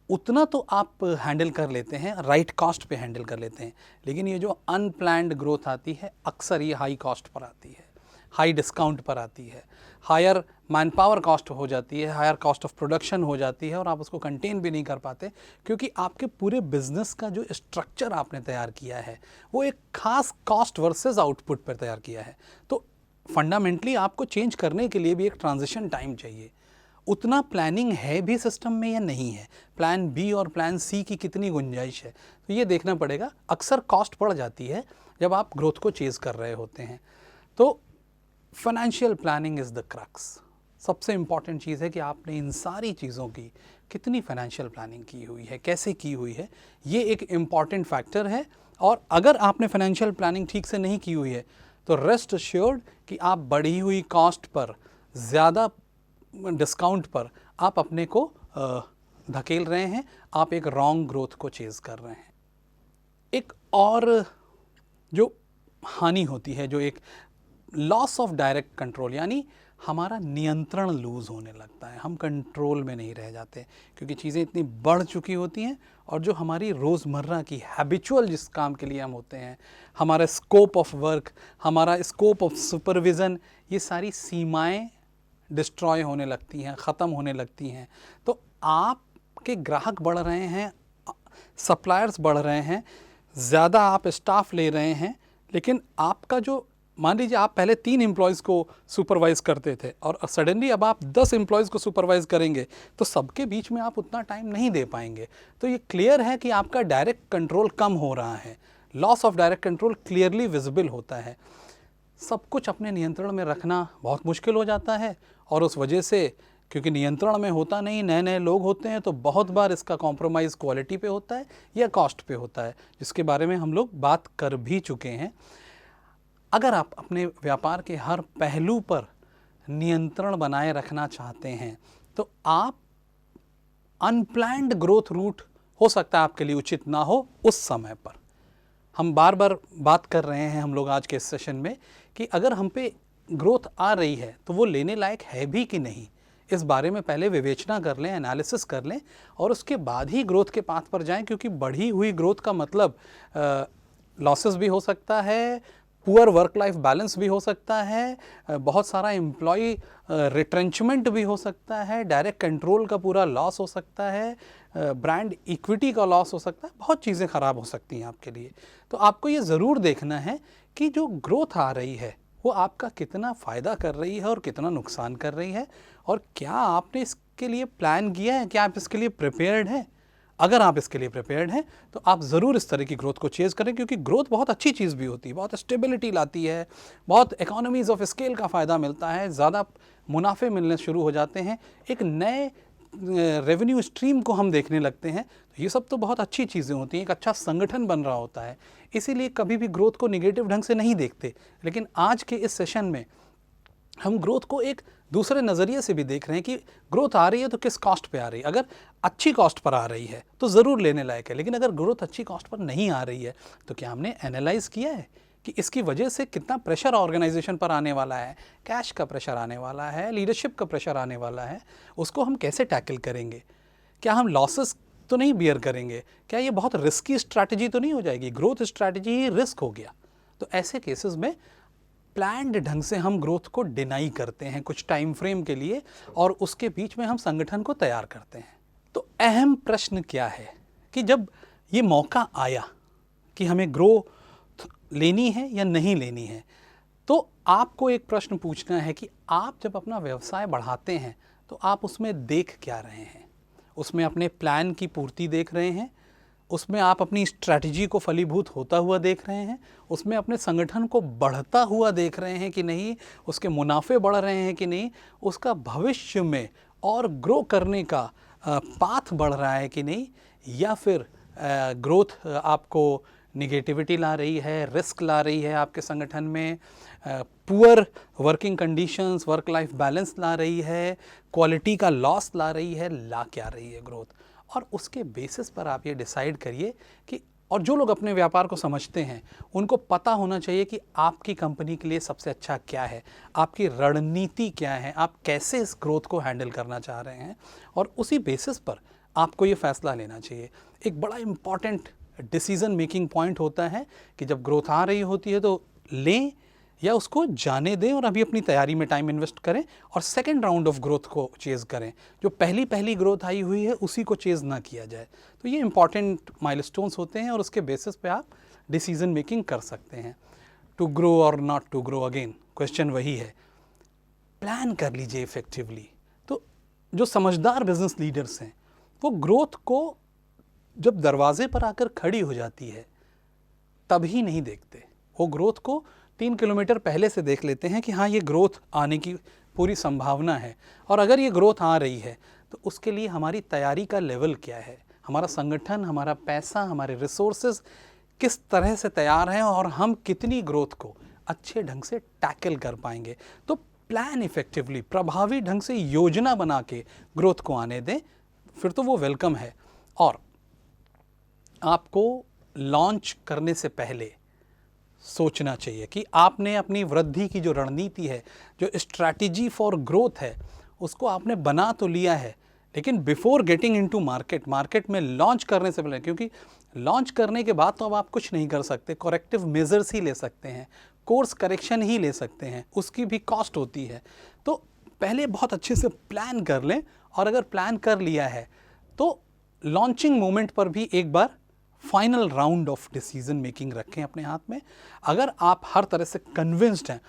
Speaker 2: उतना तो आप हैंडल कर लेते हैं, राइट कॉस्ट पे हैंडल कर लेते हैं, लेकिन ये जो अनप्लैन्ड ग्रोथ आती है अक्सर ये हाई कॉस्ट पर आती है, हाई डिस्काउंट पर आती है, हायर मैन पावर कॉस्ट हो जाती है, हायर कॉस्ट ऑफ प्रोडक्शन हो जाती है, और आप उसको कंटेन भी नहीं कर पाते क्योंकि आपके पूरे बिजनेस का जो स्ट्रक्चर आपने तैयार किया है वो एक खास कॉस्ट वर्सेस आउटपुट पर तैयार किया है। तो फंडामेंटली आपको चेंज करने के लिए भी एक ट्रांजिशन टाइम चाहिए। उतना प्लानिंग है भी सिस्टम में या नहीं है, प्लान बी और प्लान सी की कितनी गुंजाइश है, तो ये देखना पड़ेगा। अक्सर कॉस्ट बढ़ जाती है जब आप ग्रोथ को चेज़ कर रहे होते हैं। तो financial planning is the crux. सबसे इम्पॉर्टेंट चीज़ है कि आपने इन सारी चीज़ों की कितनी फाइनेंशियल प्लानिंग की हुई है, कैसे की हुई है, ये एक इम्पॉर्टेंट फैक्टर है। और अगर आपने फाइनेंशियल प्लानिंग ठीक से नहीं की हुई है तो रेस्ट अश्योर्ड कि आप बढ़ी हुई कॉस्ट पर, ज़्यादा डिस्काउंट पर आप अपने को धकेल रहे हैं, आप एक रॉन्ग ग्रोथ को चेज़ कर रहे हैं। एक और जो हानि होती है, जो एक लॉस ऑफ डायरेक्ट कंट्रोल, यानी हमारा नियंत्रण लूज़ होने लगता है, हम कंट्रोल में नहीं रह जाते क्योंकि चीज़ें इतनी बढ़ चुकी होती हैं और जो हमारी रोज़मर्रा की हैबिचुअल जिस काम के लिए हम होते हैं, हमारा स्कोप ऑफ वर्क, हमारा स्कोप ऑफ सुपरविज़न, ये सारी सीमाएं डिस्ट्रॉय होने लगती हैं, ख़त्म होने लगती हैं। तो आपके ग्राहक बढ़ रहे हैं, सप्लायर्स बढ़ रहे हैं, ज़्यादा आप स्टाफ ले रहे हैं, लेकिन आपका जो, मान लीजिए आप पहले 3 एम्प्लॉयज़ को सुपरवाइज़ करते थे और सडनली अब आप 10 एम्प्लॉयज़ को सुपरवाइज़ करेंगे तो सबके बीच में आप उतना टाइम नहीं दे पाएंगे। तो ये क्लियर है कि आपका डायरेक्ट कंट्रोल कम हो रहा है, loss of direct control clearly visible होता है। सब कुछ अपने नियंत्रण में रखना बहुत मुश्किल हो जाता है और उस वजह से, क्योंकि नियंत्रण में होता नहीं, नए नए लोग होते हैं, तो बहुत बार इसका कॉम्प्रोमाइज़ क्वालिटी पे होता है या कॉस्ट पे होता है, जिसके बारे में हम लोग बात कर भी चुके हैं। अगर आप अपने व्यापार के हर पहलू पर नियंत्रण बनाए रखना चाहते हैं तो आप अनप्लैन्ड ग्रोथ रूट हो सकता है आपके लिए उचित ना हो उस समय पर। हम बार बार बात कर रहे हैं हम लोग आज के इस सेशन में कि अगर हम पे ग्रोथ आ रही है तो वो लेने लायक है भी कि नहीं, इस बारे में पहले विवेचना कर लें, एनालिसिस कर लें और उसके बाद ही ग्रोथ के पाथ पर जाएं, क्योंकि बढ़ी हुई ग्रोथ का मतलब लॉसेस भी हो सकता है, पुअर वर्क लाइफ बैलेंस भी हो सकता है, बहुत सारा एम्प्लॉय रिट्रेंचमेंट भी हो सकता है, डायरेक्ट कंट्रोल का पूरा लॉस हो सकता है, ब्रांड इक्विटी का लॉस हो सकता है, बहुत चीज़ें ख़राब हो सकती हैं आपके लिए। तो आपको ये ज़रूर देखना है कि जो ग्रोथ आ रही है वो आपका कितना फ़ायदा कर रही है और कितना नुकसान कर रही है, और क्या आपने इसके लिए प्लान किया है, क्या आप इसके लिए प्रिपेयर्ड हैं। अगर आप इसके लिए प्रिपेयर्ड हैं तो आप ज़रूर इस तरह की ग्रोथ को चेज़ करें, क्योंकि ग्रोथ बहुत अच्छी चीज़ भी होती है, बहुत स्टेबिलिटी लाती है, बहुत इकोनॉमीज़ ऑफ स्केल का फ़ायदा मिलता है, ज़्यादा मुनाफे मिलने शुरू हो जाते हैं, एक नए रेवेन्यू स्ट्रीम को हम देखने लगते हैं। तो ये सब तो बहुत अच्छी चीज़ें होती हैं, एक अच्छा संगठन बन रहा होता है, इसीलिए कभी भी ग्रोथ को निगेटिव ढंग से नहीं देखते। लेकिन आज के इस सेशन में हम ग्रोथ को एक दूसरे नज़रिए से भी देख रहे हैं कि ग्रोथ आ रही है तो किस कॉस्ट पे आ रही है। अगर अच्छी कॉस्ट पर आ रही है तो ज़रूर लेने लायक है, लेकिन अगर ग्रोथ अच्छी कॉस्ट पर नहीं आ रही है तो क्या हमने एनालाइज़ किया है कि इसकी वजह से कितना प्रेशर ऑर्गेनाइजेशन पर आने वाला है, कैश का प्रेशर आने वाला है, लीडरशिप का प्रेशर आने वाला है, उसको हम कैसे टैकल करेंगे। क्या हम लॉसेस तो नहीं बियर करेंगे, क्या ये बहुत रिस्की स्ट्रैटेजी तो नहीं हो जाएगी, ग्रोथ स्ट्रैटेजी ही रिस्क हो गया। तो ऐसे केसेस में प्लान्ड ढंग से हम ग्रोथ को डिनाई करते हैं कुछ टाइम फ्रेम के लिए, और उसके बीच में हम संगठन को तैयार करते हैं। तो अहम प्रश्न क्या है कि जब ये मौका आया कि हमें ग्रोथ लेनी है या नहीं लेनी है, तो आपको एक प्रश्न पूछना है कि आप जब अपना व्यवसाय बढ़ाते हैं तो आप उसमें देख क्या रहे हैं। उसमें अपने प्लान की पूर्ति देख रहे हैं, उसमें आप अपनी स्ट्रैटेजी को फलीभूत होता हुआ देख रहे हैं, उसमें अपने संगठन को बढ़ता हुआ देख रहे हैं कि नहीं, उसके मुनाफे बढ़ रहे हैं कि नहीं, उसका भविष्य में और ग्रो करने का पाथ बढ़ रहा है कि नहीं, या फिर ग्रोथ आपको निगेटिविटी ला रही है, रिस्क ला रही है आपके संगठन में, poor working conditions, work life balance ला रही है, क्वालिटी का लॉस ला रही है, ला क्या रही है ग्रोथ। और उसके बेसिस पर आप ये डिसाइड करिए कि, और जो लोग अपने व्यापार को समझते हैं उनको पता होना चाहिए कि आपकी कंपनी के लिए सबसे अच्छा क्या है, आपकी रणनीति क्या है, आप कैसे इस ग्रोथ को हैंडल करना चाह रहे हैं, और उसी बेसिस पर आपको ये फैसला लेना चाहिए। एक बड़ा इम्पॉर्टेंट डिसीज़न मेकिंग पॉइंट होता है कि जब ग्रोथ आ रही होती है तो लें या उसको जाने दें और अभी अपनी तैयारी में टाइम इन्वेस्ट करें और सेकंड राउंड ऑफ ग्रोथ को चेज़ करें। जो पहली ग्रोथ आई हुई है उसी को चेज़ ना किया जाए। तो ये इंपॉर्टेंट माइलस्टोन्स होते हैं और उसके बेसिस पे आप डिसीजन मेकिंग कर सकते हैं। टू ग्रो और not to grow, again question वही है, प्लान कर लीजिए इफ़ेक्टिवली। तो जो समझदार बिजनेस लीडर्स हैं वो ग्रोथ को जब दरवाजे पर आकर खड़ी हो जाती है तभी नहीं देखते, वो ग्रोथ को 3 किलोमीटर पहले से देख लेते हैं कि हाँ ये ग्रोथ आने की पूरी संभावना है, और अगर ये ग्रोथ आ रही है तो उसके लिए हमारी तैयारी का लेवल क्या है, हमारा संगठन, हमारा पैसा, हमारे रिसोर्सेज किस तरह से तैयार हैं और हम कितनी ग्रोथ को अच्छे ढंग से टैकल कर पाएंगे। तो प्लान इफेक्टिवली, प्रभावी ढंग से योजना बना के ग्रोथ को आने दें, फिर तो वो वेलकम है। और आपको लॉन्च करने से पहले सोचना चाहिए कि आपने अपनी वृद्धि की जो रणनीति है, जो स्ट्रैटेजी फॉर ग्रोथ है, उसको आपने बना तो लिया है, लेकिन बिफोर गेटिंग इनटू मार्केट में लॉन्च करने से पहले, क्योंकि लॉन्च करने के बाद तो अब आप कुछ नहीं कर सकते, करेक्टिव मेजर्स ही ले सकते हैं, कोर्स करेक्शन ही ले सकते हैं, उसकी भी कॉस्ट होती है। तो पहले बहुत अच्छे से प्लान कर लें, और अगर प्लान कर लिया है तो लॉन्चिंग मोमेंट पर भी एक बार final round of decision making रखें अपने हाथ में। अगर आप हर तरह से कन्विंस्ड हैं,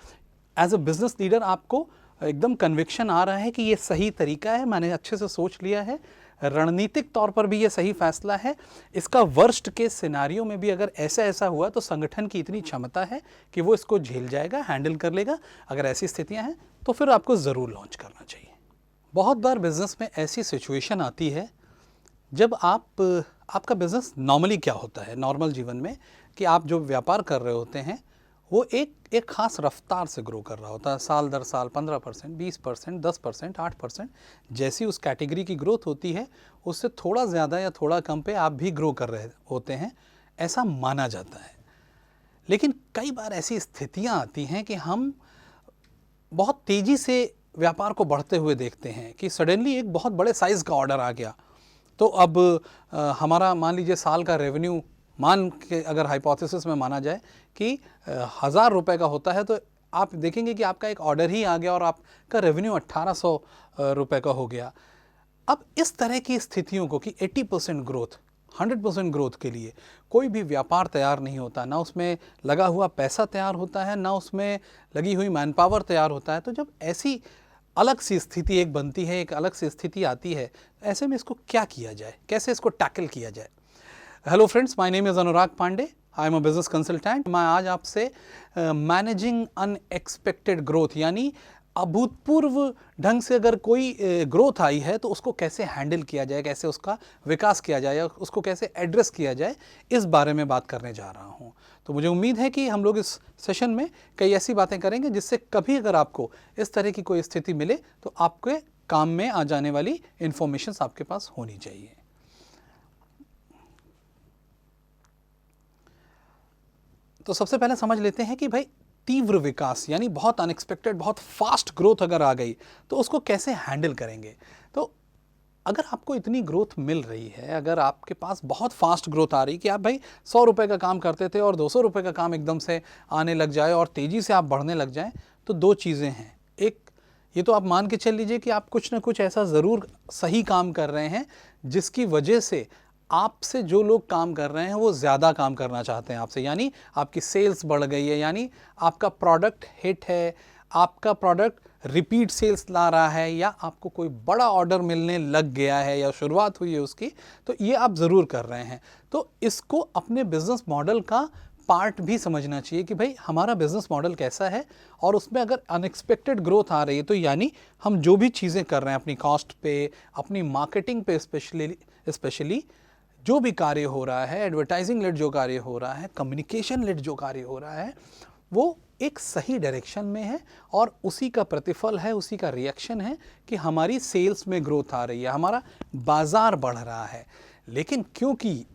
Speaker 2: एज अ बिजनेस लीडर आपको एकदम कन्विक्शन आ रहा है कि ये सही तरीका है, मैंने अच्छे से सोच लिया है, रणनीतिक तौर पर भी ये सही फैसला है, इसका वर्स्ट केस सिनारियो में भी अगर ऐसा हुआ तो संगठन की इतनी क्षमता है कि वो इसको झेल जाएगा, हैंडल कर लेगा, अगर ऐसी स्थितियां हैं तो फिर आपको ज़रूर लॉन्च करना चाहिए। बहुत बार बिजनेस में ऐसी सिचुएशन आती है जब आपका बिजनेस नॉर्मली क्या होता है, नॉर्मल जीवन में, कि आप जो व्यापार कर रहे होते हैं वो एक खास रफ्तार से ग्रो कर रहा होता है, साल दर साल 15%, 20%, 10%, 8%, जैसी उस कैटेगरी की ग्रोथ होती है उससे थोड़ा ज़्यादा या थोड़ा कम पे आप भी ग्रो कर रहे होते हैं, ऐसा माना जाता है। लेकिन कई बार ऐसी स्थितियां आती हैं कि हम बहुत तेज़ी से व्यापार को बढ़ते हुए देखते हैं कि सडनली एक बहुत बड़े साइज़ का ऑर्डर आ गया, तो अब हमारा मान लीजिए साल का रेवेन्यू, मान के अगर हाइपोथेसिस में माना जाए कि 1000 रुपये का होता है, तो आप देखेंगे कि आपका एक ऑर्डर ही आ गया और आपका रेवेन्यू 1800 रुपये का हो गया। अब इस तरह की स्थितियों को कि 80% ग्रोथ, 100% ग्रोथ के लिए कोई भी व्यापार तैयार नहीं होता, ना उसमें लगा हुआ पैसा तैयार होता है, ना उसमें लगी हुई मैन पावर तैयार होता है। तो जब ऐसी अलग सी स्थिति एक बनती है, एक अलग सी स्थिति आती है, ऐसे में इसको क्या किया जाए, कैसे इसको टैकल किया जाए। Hello friends, my name is Anurag Pandey, I am a business consultant. मैं आज आपसे मैनेजिंग अनएक्सपेक्टेड ग्रोथ, यानी अभूतपूर्व ढंग से अगर कोई ग्रोथ आई है तो उसको कैसे हैंडल किया जाए, कैसे उसका विकास किया जाए, या उसको कैसे एड्रेस किया जाए, इस बारे में बात करने जा रहा हूँ। तो मुझे उम्मीद है कि हम लोग इस सेशन में कई ऐसी बातें करेंगे जिससे कभी अगर आपको इस तरह की कोई स्थिति मिले तो आपके काम में आ जाने वाली इंफॉर्मेशन आपके पास होनी चाहिए। तो सबसे पहले समझ लेते हैं कि भाई तीव्र विकास यानी बहुत अनएक्सपेक्टेड, बहुत फास्ट ग्रोथ अगर आ गई तो उसको कैसे हैंडल करेंगे। तो अगर आपको इतनी ग्रोथ मिल रही है, अगर आपके पास बहुत फास्ट ग्रोथ आ रही कि आप भाई 100 रुपये का काम करते थे और 200 रुपये का काम एकदम से आने लग जाए और तेज़ी से आप बढ़ने लग जाएं, तो दो चीज़ें हैं। एक, ये तो आप मान के चल लीजिए कि आप कुछ ना कुछ ऐसा ज़रूर सही काम कर रहे हैं जिसकी वजह से आपसे जो लोग काम कर रहे हैं वो ज़्यादा काम करना चाहते हैं आपसे, यानी आपकी सेल्स बढ़ गई है, यानी आपका प्रोडक्ट हिट है, आपका प्रोडक्ट रिपीट सेल्स ला रहा है, या आपको कोई बड़ा ऑर्डर मिलने लग गया है या शुरुआत हुई है उसकी, तो ये आप ज़रूर कर रहे हैं। तो इसको अपने बिजनेस मॉडल का पार्ट भी समझना चाहिए कि भाई हमारा बिजनेस मॉडल कैसा है, और उसमें अगर अनएक्सपेक्टेड ग्रोथ आ रही है तो यानी हम जो भी चीज़ें कर रहे हैं अपनी कॉस्ट पे, अपनी मार्केटिंग पे स्पेशली जो भी कार्य हो रहा है, एडवर्टाइजिंग लेड जो कार्य हो रहा है, कम्युनिकेशन लेड जो कार्य हो रहा है, वो एक सही डायरेक्शन में है और उसी का प्रतिफल है, उसी का रिएक्शन है कि हमारी सेल्स में ग्रोथ आ रही है, हमारा बाजार बढ़ रहा है। लेकिन क्योंकि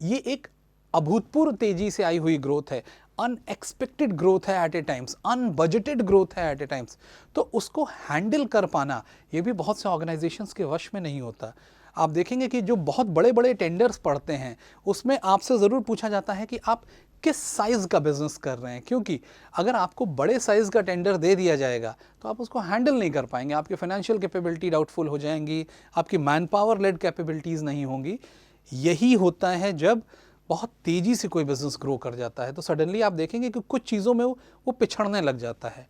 Speaker 2: ये एक अभूतपूर्व तेजी से आई हुई ग्रोथ है, अनएक्सपेक्टेड ग्रोथ है एट ए टाइम्स, अनबजटेड ग्रोथ है एट ए टाइम्स, तो उसको हैंडल कर पाना ये भी बहुत से ऑर्गेनाइजेशंस के वश में नहीं होता। आप देखेंगे कि जो बहुत बड़े बड़े टेंडर्स पड़ते हैं उसमें आपसे ज़रूर पूछा जाता है कि आप किस साइज़ का बिजनेस कर रहे हैं, क्योंकि अगर आपको बड़े साइज़ का टेंडर दे दिया जाएगा तो आप उसको हैंडल नहीं कर पाएंगे, आपकी फाइनेंशियल कैपेबिलिटी डाउटफुल हो जाएंगी, आपकी मैन पावर लेड कैपेबिलिटीज़ नहीं होंगी। यही होता है जब बहुत तेज़ी से कोई बिज़नेस ग्रो कर जाता है, तो सडनली आप देखेंगे कि कुछ चीज़ों में वो पिछड़ने लग जाता है,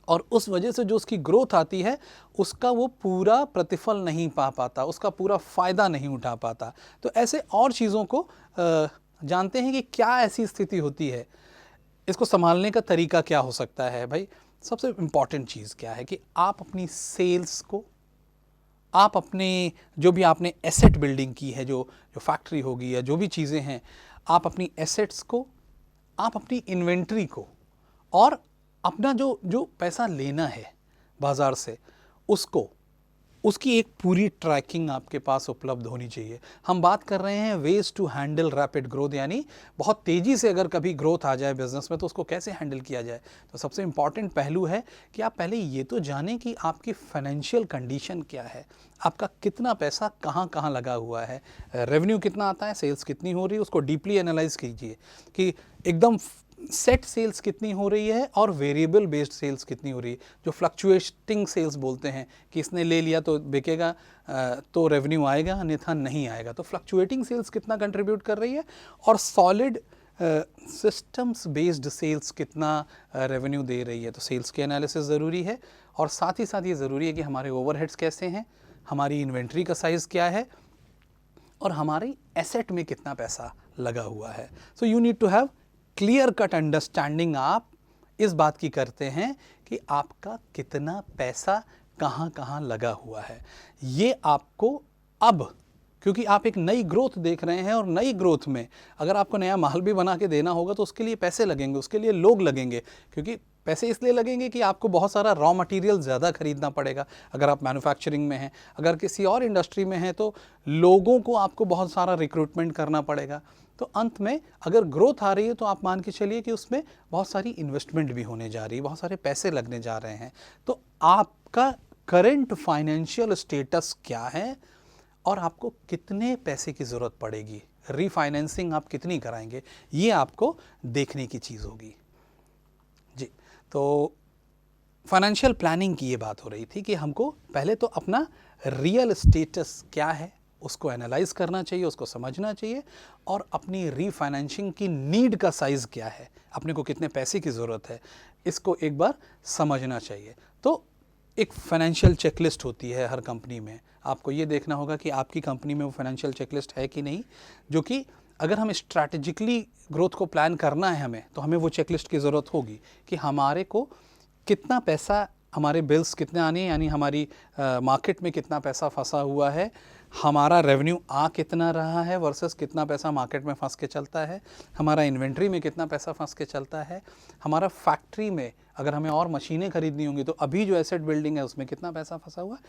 Speaker 2: और उस वजह से जो उसकी ग्रोथ आती है उसका वो पूरा प्रतिफल नहीं पा पाता, उसका पूरा फ़ायदा नहीं उठा पाता। तो ऐसे और चीज़ों को जानते हैं कि क्या ऐसी स्थिति होती है, इसको संभालने का तरीका क्या हो सकता है। भाई सबसे इम्पॉर्टेंट चीज़ क्या है कि आप अपनी सेल्स को आप अपने जो भी आपने एसेट बिल्डिंग की है, जो जो फैक्ट्री होगी या जो भी चीज़ें हैं, आप अपनी एसेट्स को, आप अपनी इन्वेंट्री को, और अपना जो जो पैसा लेना है बाज़ार से, उसको, उसकी एक पूरी ट्रैकिंग आपके पास उपलब्ध होनी चाहिए। हम बात कर रहे हैं ways to handle rapid growth, यानी बहुत तेज़ी से अगर कभी ग्रोथ आ जाए बिजनेस में तो उसको कैसे हैंडल किया जाए। तो सबसे इम्पॉर्टेंट पहलू है कि आप पहले ये तो जानें कि आपकी फाइनेंशियल कंडीशन क्या है, आपका कितना पैसा कहाँ कहाँ लगा हुआ है, रेवेन्यू कितना आता है, सेल्स कितनी हो रही है, उसको डीपली एनालाइज कीजिए कि एकदम सेट सेल्स कितनी हो रही है और वेरिएबल बेस्ड सेल्स कितनी हो रही है, जो फ्लक्चुएटिंग सेल्स बोलते हैं कि इसने ले लिया तो बिकेगा तो रेवेन्यू आएगा, अन्यथा नहीं आएगा। तो फ्लक्चुएटिंग सेल्स कितना कंट्रीब्यूट कर रही है, और सॉलिड सिस्टम्स बेस्ड सेल्स कितना रेवेन्यू दे रही है। तो सेल्स के एनालिसिस ज़रूरी है, और साथ ही साथ ये ज़रूरी है कि हमारे ओवरहेड्स कैसे हैं, हमारी इन्वेंट्री का साइज़ क्या है, और हमारी एसेट में कितना पैसा लगा हुआ है। So you need to have clear cut understanding. आप इस बात की करते हैं कि आपका कितना पैसा कहाँ कहाँ लगा हुआ है। ये आपको अब, क्योंकि आप एक नई ग्रोथ देख रहे हैं, और नई ग्रोथ में अगर आपको नया माल भी बना के देना होगा तो उसके लिए पैसे लगेंगे, उसके लिए लोग लगेंगे, क्योंकि पैसे इसलिए लगेंगे कि आपको बहुत सारा रॉ मटेरियल ज़्यादा खरीदना पड़ेगा अगर आप मैन्युफैक्चरिंग में हैं। अगर किसी और इंडस्ट्री में हैं तो लोगों को आपको बहुत सारा रिक्रूटमेंट करना पड़ेगा। तो अंत में अगर ग्रोथ आ रही है तो आप मान के चलिए कि उसमें बहुत सारी इन्वेस्टमेंट भी होने जा रही है, बहुत सारे पैसे लगने जा रहे हैं। तो आपका करंट फाइनेंशियल स्टेटस क्या है, और आपको कितने पैसे की ज़रूरत पड़ेगी, रीफाइनेंसिंग आप कितनी कराएंगे, ये आपको देखने की चीज़ होगी जी। तो फाइनेंशियल प्लानिंग की ये बात हो रही थी कि हमको पहले तो अपना रियल स्टेटस क्या है उसको एनालाइज करना चाहिए, उसको समझना चाहिए, और अपनी रीफाइनेंसिंग की नीड का साइज़ क्या है, अपने को कितने पैसे की ज़रूरत है, इसको एक बार समझना चाहिए। तो एक फाइनेंशियल चेकलिस्ट होती है हर कंपनी में, आपको ये देखना होगा कि आपकी कंपनी में वो फाइनेंशियल चेकलिस्ट है कि नहीं, जो कि अगर हम स्ट्रैटेजिकली ग्रोथ को प्लान करना है हमें, तो हमें वो चेकलिस्ट की ज़रूरत होगी कि हमारे को कितना पैसा, हमारे बिल्स कितने आने हैं, यानी हमारी मार्केट में कितना पैसा फंसा हुआ है, हमारा रेवेन्यू आ कितना रहा है वर्सेस कितना पैसा मार्केट में फंस के चलता है, हमारा इन्वेंट्री में कितना पैसा फंस के चलता है, हमारा फैक्ट्री में अगर हमें और मशीनें खरीदनी होंगी तो अभी जो एसेट बिल्डिंग है उसमें कितना पैसा फंसा हुआ है,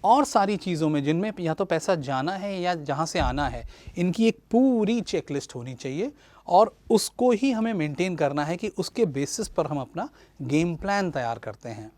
Speaker 2: और सारी चीज़ों में जिनमें या तो पैसा जाना है या जहाँ से आना है, इनकी एक पूरी चेकलिस्ट होनी चाहिए, और उसको ही हमें मेंटेन करना है कि उसके बेसिस पर हम अपना गेम प्लान तैयार करते हैं।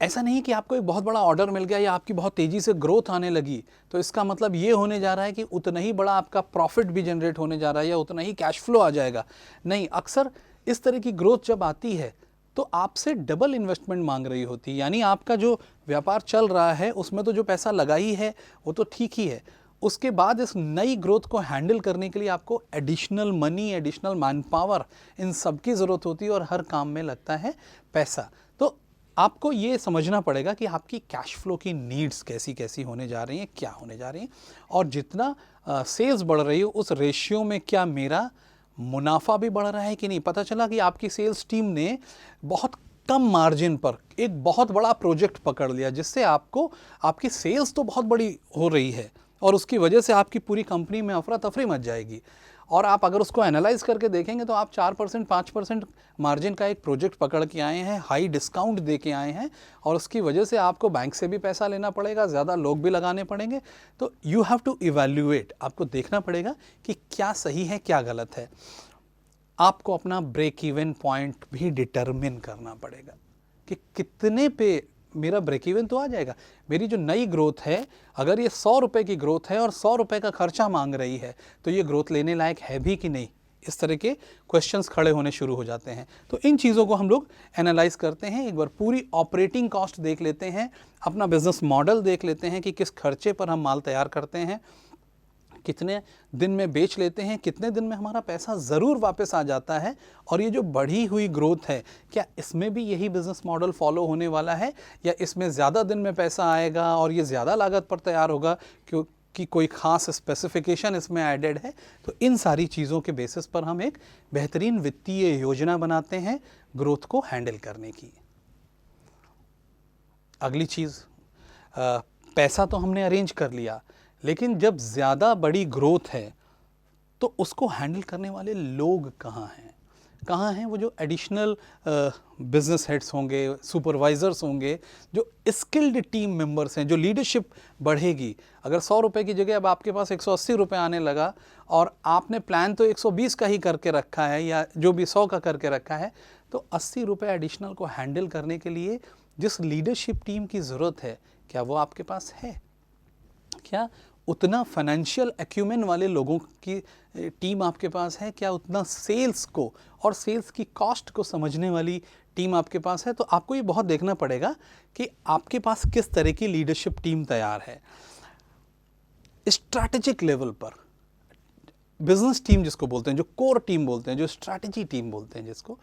Speaker 2: ऐसा नहीं कि आपको एक बहुत बड़ा ऑर्डर मिल गया या आपकी बहुत तेज़ी से ग्रोथ आने लगी तो इसका मतलब ये होने जा रहा है कि उतना ही बड़ा आपका प्रॉफिट भी जनरेट होने जा रहा है या उतना ही कैश फ्लो आ जाएगा। नहीं, अक्सर इस तरह की ग्रोथ जब आती है तो आपसे डबल इन्वेस्टमेंट मांग रही होती है, यानी आपका जो व्यापार चल रहा है उसमें तो जो पैसा लगा ही है वो तो ठीक ही है, उसके बाद इस नई ग्रोथ को हैंडल करने के लिए आपको additional money, additional manpower, इन सब की ज़रूरत होती है, और हर काम में लगता है पैसा। तो आपको ये समझना पड़ेगा कि आपकी कैश फ्लो की नीड्स कैसी कैसी होने जा रही हैं, क्या होने जा रही हैं, और जितना सेल्स बढ़ रही हो उस रेशियो में क्या मेरा मुनाफा भी बढ़ रहा है कि नहीं। पता चला कि आपकी सेल्स टीम ने बहुत कम मार्जिन पर एक बहुत बड़ा प्रोजेक्ट पकड़ लिया, जिससे आपको, आपकी सेल्स तो बहुत बड़ी हो रही है और उसकी वजह से आपकी पूरी कंपनी में अफरा तफरी मच जाएगी, और आप अगर उसको एनालाइज करके देखेंगे तो आप 4% 5% मार्जिन का एक प्रोजेक्ट पकड़ के आए हैं, हाई डिस्काउंट दे के आए हैं, और उसकी वजह से आपको बैंक से भी पैसा लेना पड़ेगा, ज़्यादा लोग भी लगाने पड़ेंगे। तो यू हैव टू इवैल्यूएट, आपको देखना पड़ेगा कि क्या सही है क्या गलत है। आपको अपना ब्रेक इवन पॉइंट भी डिटरमिन करना पड़ेगा कि कितने पे मेरा ब्रेक इवन तो आ जाएगा। मेरी जो नई ग्रोथ है, अगर ये 100 रुपये की ग्रोथ है और 100 रुपये का खर्चा मांग रही है तो ये ग्रोथ लेने लायक है भी कि नहीं, इस तरह के क्वेश्चंस खड़े होने शुरू हो जाते हैं। तो इन चीज़ों को हम लोग एनालाइज करते हैं, एक बार पूरी ऑपरेटिंग कॉस्ट देख लेते हैं, अपना बिजनेस मॉडल देख लेते हैं कि किस खर्चे पर हम माल तैयार करते हैं, कितने दिन में बेच लेते हैं, कितने दिन में हमारा पैसा ज़रूर वापस आ जाता है, और ये जो बढ़ी हुई ग्रोथ है क्या इसमें भी यही बिज़नेस मॉडल फॉलो होने वाला है, या इसमें ज़्यादा दिन में पैसा आएगा और ये ज़्यादा लागत पर तैयार होगा क्योंकि कोई ख़ास स्पेसिफिकेशन इसमें एडेड है। तो इन सारी चीज़ों के बेसिस पर हम एक बेहतरीन वित्तीय योजना बनाते हैं ग्रोथ को हैंडल करने की। अगली चीज़ पैसा तो हमने अरेंज कर लिया, लेकिन जब ज़्यादा बड़ी ग्रोथ है तो उसको हैंडल करने वाले लोग कहाँ हैं वो जो एडिशनल बिजनेस हेड्स होंगे, सुपरवाइज़र्स होंगे, जो स्किल्ड टीम मेंबर्स हैं, जो लीडरशिप बढ़ेगी। अगर 100 रुपये की जगह अब आपके पास 180 रुपये आने लगा और आपने प्लान तो 120 का ही करके रखा है या जो भी 100 का करके रखा है, तो 80 रुपये एडिशनल को हैंडल करने के लिए जिस लीडरशिप टीम की ज़रूरत है, क्या वो आपके पास है? क्या उतना फाइनेंशियल एक्यूमेन वाले लोगों की टीम आपके पास है? क्या उतना सेल्स को और सेल्स की कॉस्ट को समझने वाली टीम आपके पास है? तो आपको ये बहुत देखना पड़ेगा कि आपके पास किस तरह की लीडरशिप टीम तैयार है। स्ट्रैटेजिक लेवल पर बिजनेस टीम जिसको बोलते हैं, जो कोर टीम बोलते हैं, जो स्ट्रैटेजी टीम बोलते हैं जिसको,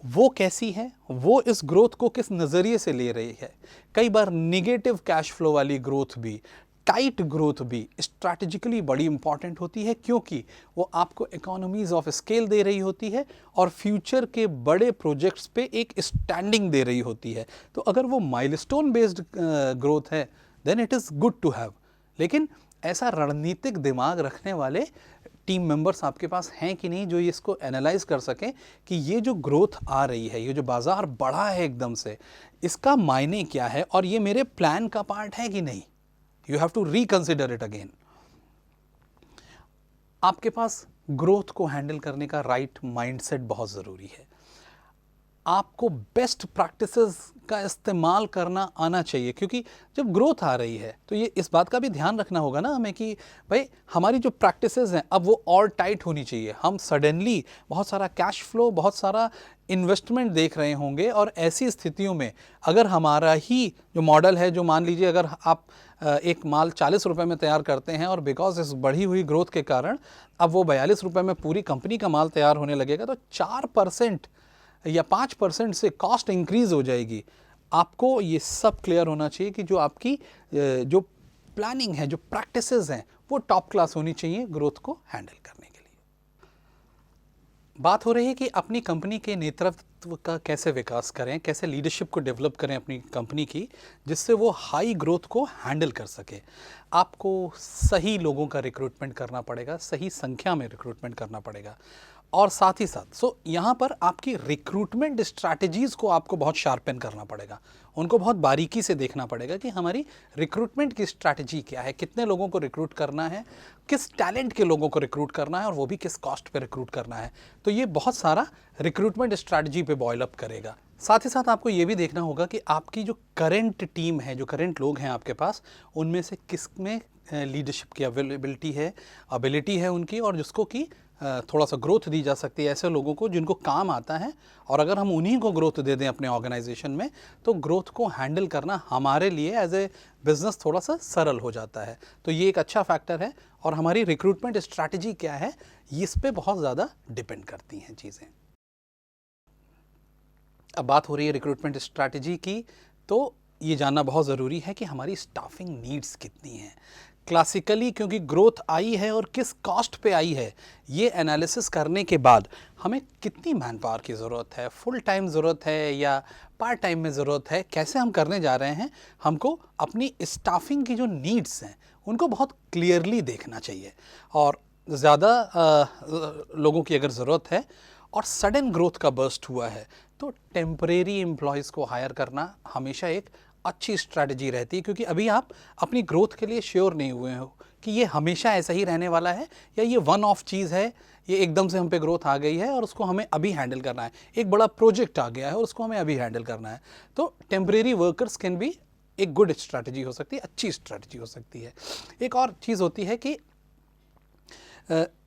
Speaker 2: वो कैसी है, वो इस ग्रोथ को किस नज़रिए से ले रही है। कई बार निगेटिव कैश फ्लो वाली ग्रोथ भी, टाइट ग्रोथ भी स्ट्रैटेजिकली बड़ी इंपॉर्टेंट होती है, क्योंकि वो आपको इकोनॉमीज ऑफ स्केल दे रही होती है और फ्यूचर के बड़े प्रोजेक्ट्स पे एक स्टैंडिंग दे रही होती है। तो अगर वो माइलस्टोन बेस्ड ग्रोथ है then it is good to have, लेकिन ऐसा रणनीतिक दिमाग रखने वाले टीम मेंबर्स आपके पास हैं कि नहीं, जो इसको एनालाइज कर सकें कि ये जो ग्रोथ आ रही है, ये जो बाज़ार बढ़ा है एकदम से, इसका मायने क्या है और ये मेरे प्लान का पार्ट है कि नहीं। You have to reconsider it again. आपके पास ग्रोथ को हैंडल करने का राइट माइंडसेट बहुत ज़रूरी है। आपको बेस्ट प्रैक्टिसेस का इस्तेमाल करना आना चाहिए, क्योंकि जब ग्रोथ आ रही है तो ये इस बात का भी ध्यान रखना होगा ना हमें कि भाई हमारी जो प्रैक्टिसेस हैं अब वो और टाइट होनी चाहिए। हम सडनली बहुत सारा कैश फ्लो, बहुत सारा इन्वेस्टमेंट देख रहे होंगे और ऐसी स्थितियों में अगर हमारा ही जो मॉडल है, जो मान लीजिए अगर आप एक माल 40 रुपये में तैयार करते हैं और बिकॉज इस बढ़ी हुई ग्रोथ के कारण अब वो 42 रुपये में पूरी कंपनी का माल तैयार होने लगेगा, तो 4% या 5% से कॉस्ट इंक्रीज हो जाएगी। आपको ये सब क्लियर होना चाहिए कि जो आपकी जो प्लानिंग है, जो प्रैक्टिसेस हैं, वो टॉप क्लास होनी चाहिए ग्रोथ को हैंडल करने के लिए। बात हो रही है कि अपनी कंपनी के नेतृत्व का कैसे विकास करें, कैसे लीडरशिप को डेवलप करें अपनी कंपनी की, जिससे वो हाई ग्रोथ को हैंडल कर सके। आपको सही लोगों का रिक्रूटमेंट करना पड़ेगा, सही संख्या में रिक्रूटमेंट करना पड़ेगा, और साथ ही साथ यहाँ पर आपकी रिक्रूटमेंट स्ट्रैटेजीज़ को आपको बहुत शार्पन करना पड़ेगा, उनको बहुत बारीकी से देखना पड़ेगा कि हमारी रिक्रूटमेंट की स्ट्रैटेजी क्या है, कितने लोगों को रिक्रूट करना है, किस टैलेंट के लोगों को रिक्रूट करना है और वो भी किस कॉस्ट पे रिक्रूट करना है। तो ये बहुत सारा रिक्रूटमेंट स्ट्रैटेजी पे बॉयल अप करेगा। साथ ही साथ आपको ये भी देखना होगा कि आपकी जो करंट टीम है, जो करंट लोग हैं आपके पास, उनमें से किस में लीडरशिप की एबिलिटी है उनकी, और जिसको कि थोड़ा सा ग्रोथ दी जा सकती है ऐसे लोगों को जिनको काम आता है। और अगर हम उन्हीं को ग्रोथ दे दें अपने ऑर्गेनाइजेशन में, तो ग्रोथ को हैंडल करना हमारे लिए एज ए बिज़नेस थोड़ा सा सरल हो जाता है। तो ये एक अच्छा फैक्टर है, और हमारी रिक्रूटमेंट स्ट्रैटेजी क्या है इस पे बहुत ज़्यादा डिपेंड करती हैं चीज़ें। अब बात हो रही है रिक्रूटमेंट स्ट्रैटेजी की, तो ये जानना बहुत ज़रूरी है कि हमारी स्टाफिंग नीड्स कितनी हैं। क्लासिकली क्योंकि ग्रोथ आई है और किस कॉस्ट पे आई है, ये एनालिसिस करने के बाद हमें कितनी मैन पावर की ज़रूरत है, फुल टाइम ज़रूरत है या पार्ट टाइम में ज़रूरत है, कैसे हम करने जा रहे हैं, हमको अपनी स्टाफिंग की जो नीड्स हैं उनको बहुत क्लियरली देखना चाहिए। और ज़्यादा लोगों की अगर ज़रूरत है और सडन ग्रोथ का बर्स्ट हुआ है, तो टेम्परेरी एम्प्लॉयज़ को हायर करना हमेशा एक अच्छी स्ट्रैटेजी रहती है, क्योंकि अभी आप अपनी ग्रोथ के लिए श्योर नहीं हुए हो कि ये हमेशा ऐसा ही रहने वाला है या ये वन ऑफ चीज़ है, ये एकदम से हम पे ग्रोथ आ गई है और उसको हमें अभी हैंडल करना है, एक बड़ा प्रोजेक्ट आ गया है और उसको हमें अभी हैंडल करना है। तो टेम्परेरी वर्कर्स कैन बी एक गुड स्ट्रैटेजी हो सकती है, अच्छी स्ट्रैटेजी हो सकती है। एक और चीज़ होती है कि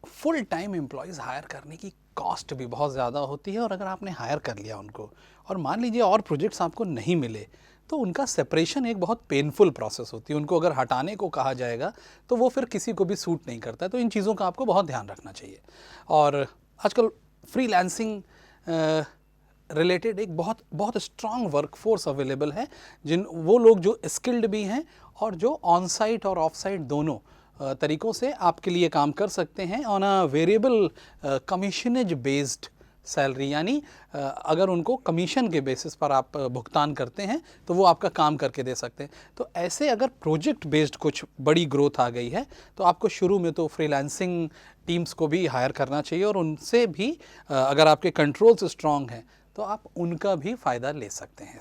Speaker 2: फुल टाइम एम्प्लॉयज़ हायर करने की कॉस्ट भी बहुत ज़्यादा होती है, और अगर आपने हायर कर लिया उनको और मान लीजिए और प्रोजेक्ट्स आपको नहीं मिले, तो उनका सेपरेशन एक बहुत पेनफुल प्रोसेस होती है। उनको अगर हटाने को कहा जाएगा तो वो फिर किसी को भी सूट नहीं करता है। तो इन चीज़ों का आपको बहुत ध्यान रखना चाहिए। और आजकल फ्रीलांसिंग रिलेटेड एक बहुत स्ट्रॉन्ग वर्कफोर्स अवेलेबल है, वो लोग जो स्किल्ड भी हैं और जो ऑन साइट और ऑफ साइट दोनों तरीक़ों से आपके लिए काम कर सकते हैं on a variable commissions based salary, यानी अगर उनको कमीशन के बेसिस पर आप भुगतान करते हैं तो वो आपका काम करके दे सकते हैं। तो ऐसे अगर प्रोजेक्ट बेस्ड कुछ बड़ी ग्रोथ आ गई है तो आपको शुरू में तो फ्रीलांसिंग टीम्स को भी हायर करना चाहिए और उनसे भी अगर आपके कंट्रोल्स स्ट्रांग हैं तो आप उनका भी फ़ायदा ले सकते हैं।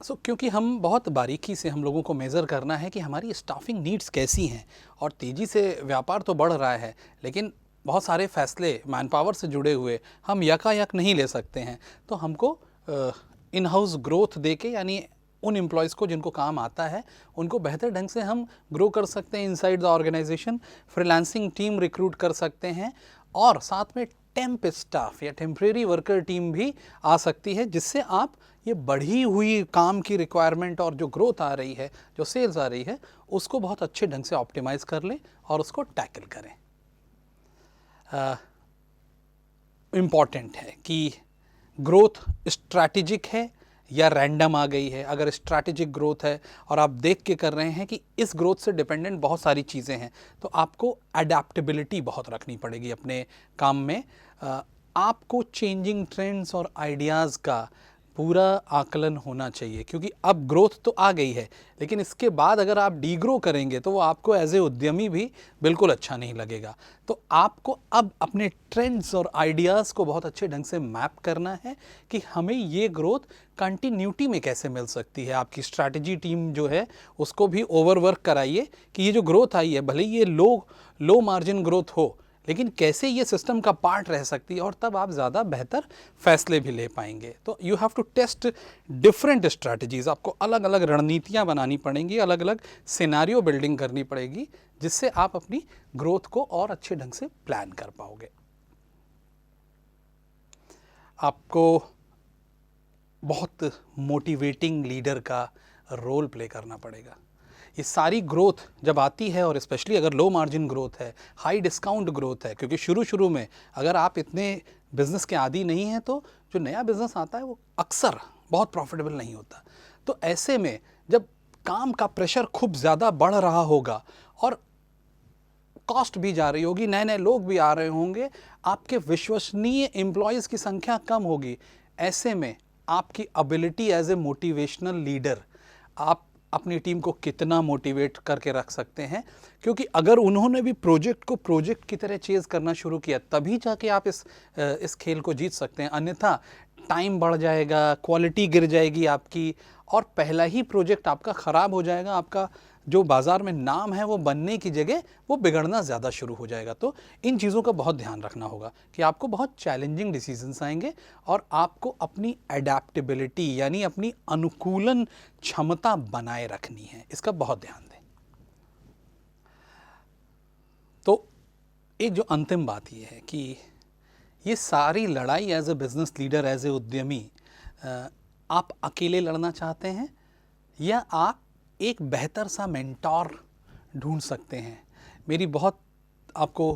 Speaker 2: क्योंकि हम बहुत बारीकी से हम लोगों को मेज़र करना है कि हमारी स्टाफिंग नीड्स कैसी हैं, और तेज़ी से व्यापार तो बढ़ रहा है लेकिन बहुत सारे फैसले मैन पावर से जुड़े हुए हम यकायक नहीं ले सकते हैं। तो हमको इन हाउस ग्रोथ देके, यानी उन एम्प्लॉयज़ को जिनको काम आता है उनको बेहतर ढंग से हम ग्रो कर सकते हैं inside the organization, freelancing team recruit कर सकते हैं, और साथ में टेम्प स्टाफ या टेम्परेरी वर्कर टीम भी आ सकती है, जिससे आप ये बढ़ी हुई काम की रिक्वायरमेंट और जो ग्रोथ आ रही है, जो सेल्स आ रही है, उसको बहुत अच्छे ढंग से ऑप्टिमाइज़ कर लें और उसको टैकल करें। इम्पॉर्टेंट है कि ग्रोथ स्ट्रैटेजिक है या रैंडम आ गई है। अगर स्ट्रैटेजिक ग्रोथ है और आप देख के कर रहे हैं कि इस ग्रोथ से डिपेंडेंट बहुत सारी चीज़ें हैं, तो आपको अडेप्टेबिलिटी बहुत रखनी पड़ेगी अपने काम में। आपको चेंजिंग ट्रेंड्स और आइडियाज़ का पूरा आकलन होना चाहिए, क्योंकि अब ग्रोथ तो आ गई है लेकिन इसके बाद अगर आप डीग्रो करेंगे तो वो आपको एज ए उद्यमी भी बिल्कुल अच्छा नहीं लगेगा। तो आपको अब अपने ट्रेंड्स और आइडियाज़ को बहुत अच्छे ढंग से मैप करना है कि हमें ये ग्रोथ कंटिन्यूटी में कैसे मिल सकती है। आपकी स्ट्रैटेजी टीम जो है उसको भी ओवरवर्क कराइए कि ये जो ग्रोथ आई है, भले ही ये लो मार्जिन ग्रोथ हो, लेकिन कैसे ये सिस्टम का पार्ट रह सकती है, और तब आप ज़्यादा बेहतर फैसले भी ले पाएंगे। तो you have to test different strategies, आपको अलग अलग रणनीतियाँ बनानी पड़ेंगी, अलग अलग सिनारियो बिल्डिंग करनी पड़ेगी, जिससे आप अपनी ग्रोथ को और अच्छे ढंग से प्लान कर पाओगे। आपको बहुत मोटिवेटिंग लीडर का रोल प्ले करना पड़ेगा। ये सारी ग्रोथ जब आती है, और स्पेशली अगर लो मार्जिन ग्रोथ है, हाई डिस्काउंट ग्रोथ है, क्योंकि शुरू में अगर आप इतने बिज़नेस के आदी नहीं हैं तो जो नया बिज़नेस आता है वो अक्सर बहुत प्रॉफिटेबल नहीं होता। तो ऐसे में जब काम का प्रेशर खूब ज़्यादा बढ़ रहा होगा और कॉस्ट भी जा रही होगी, नए नए लोग भी आ रहे होंगे, आपके विश्वसनीय एम्प्लॉयज़ की संख्या कम होगी, ऐसे में आपकी ability as a motivational leader, आप अपनी टीम को कितना मोटिवेट करके रख सकते हैं। क्योंकि अगर उन्होंने भी प्रोजेक्ट को प्रोजेक्ट की तरह चेज़ करना शुरू किया, तभी जाके आप इस खेल को जीत सकते हैं। अन्यथा टाइम बढ़ जाएगा, क्वालिटी गिर जाएगी आपकी, और पहला ही प्रोजेक्ट आपका ख़राब हो जाएगा। आपका जो बाज़ार में नाम है वो बनने की जगह वो बिगड़ना ज़्यादा शुरू हो जाएगा। तो इन चीज़ों का बहुत ध्यान रखना होगा कि आपको बहुत चैलेंजिंग डिसीजंस आएंगे, और आपको अपनी अडेप्टेबिलिटी यानी अपनी अनुकूलन क्षमता बनाए रखनी है, इसका बहुत ध्यान दें। तो एक जो अंतिम बात ये है कि ये सारी लड़ाई as a business leader, as a उद्यमी, आप अकेले लड़ना चाहते हैं या आप एक बेहतर सा मेंटोर ढूंढ सकते हैं। मेरी बहुत आपको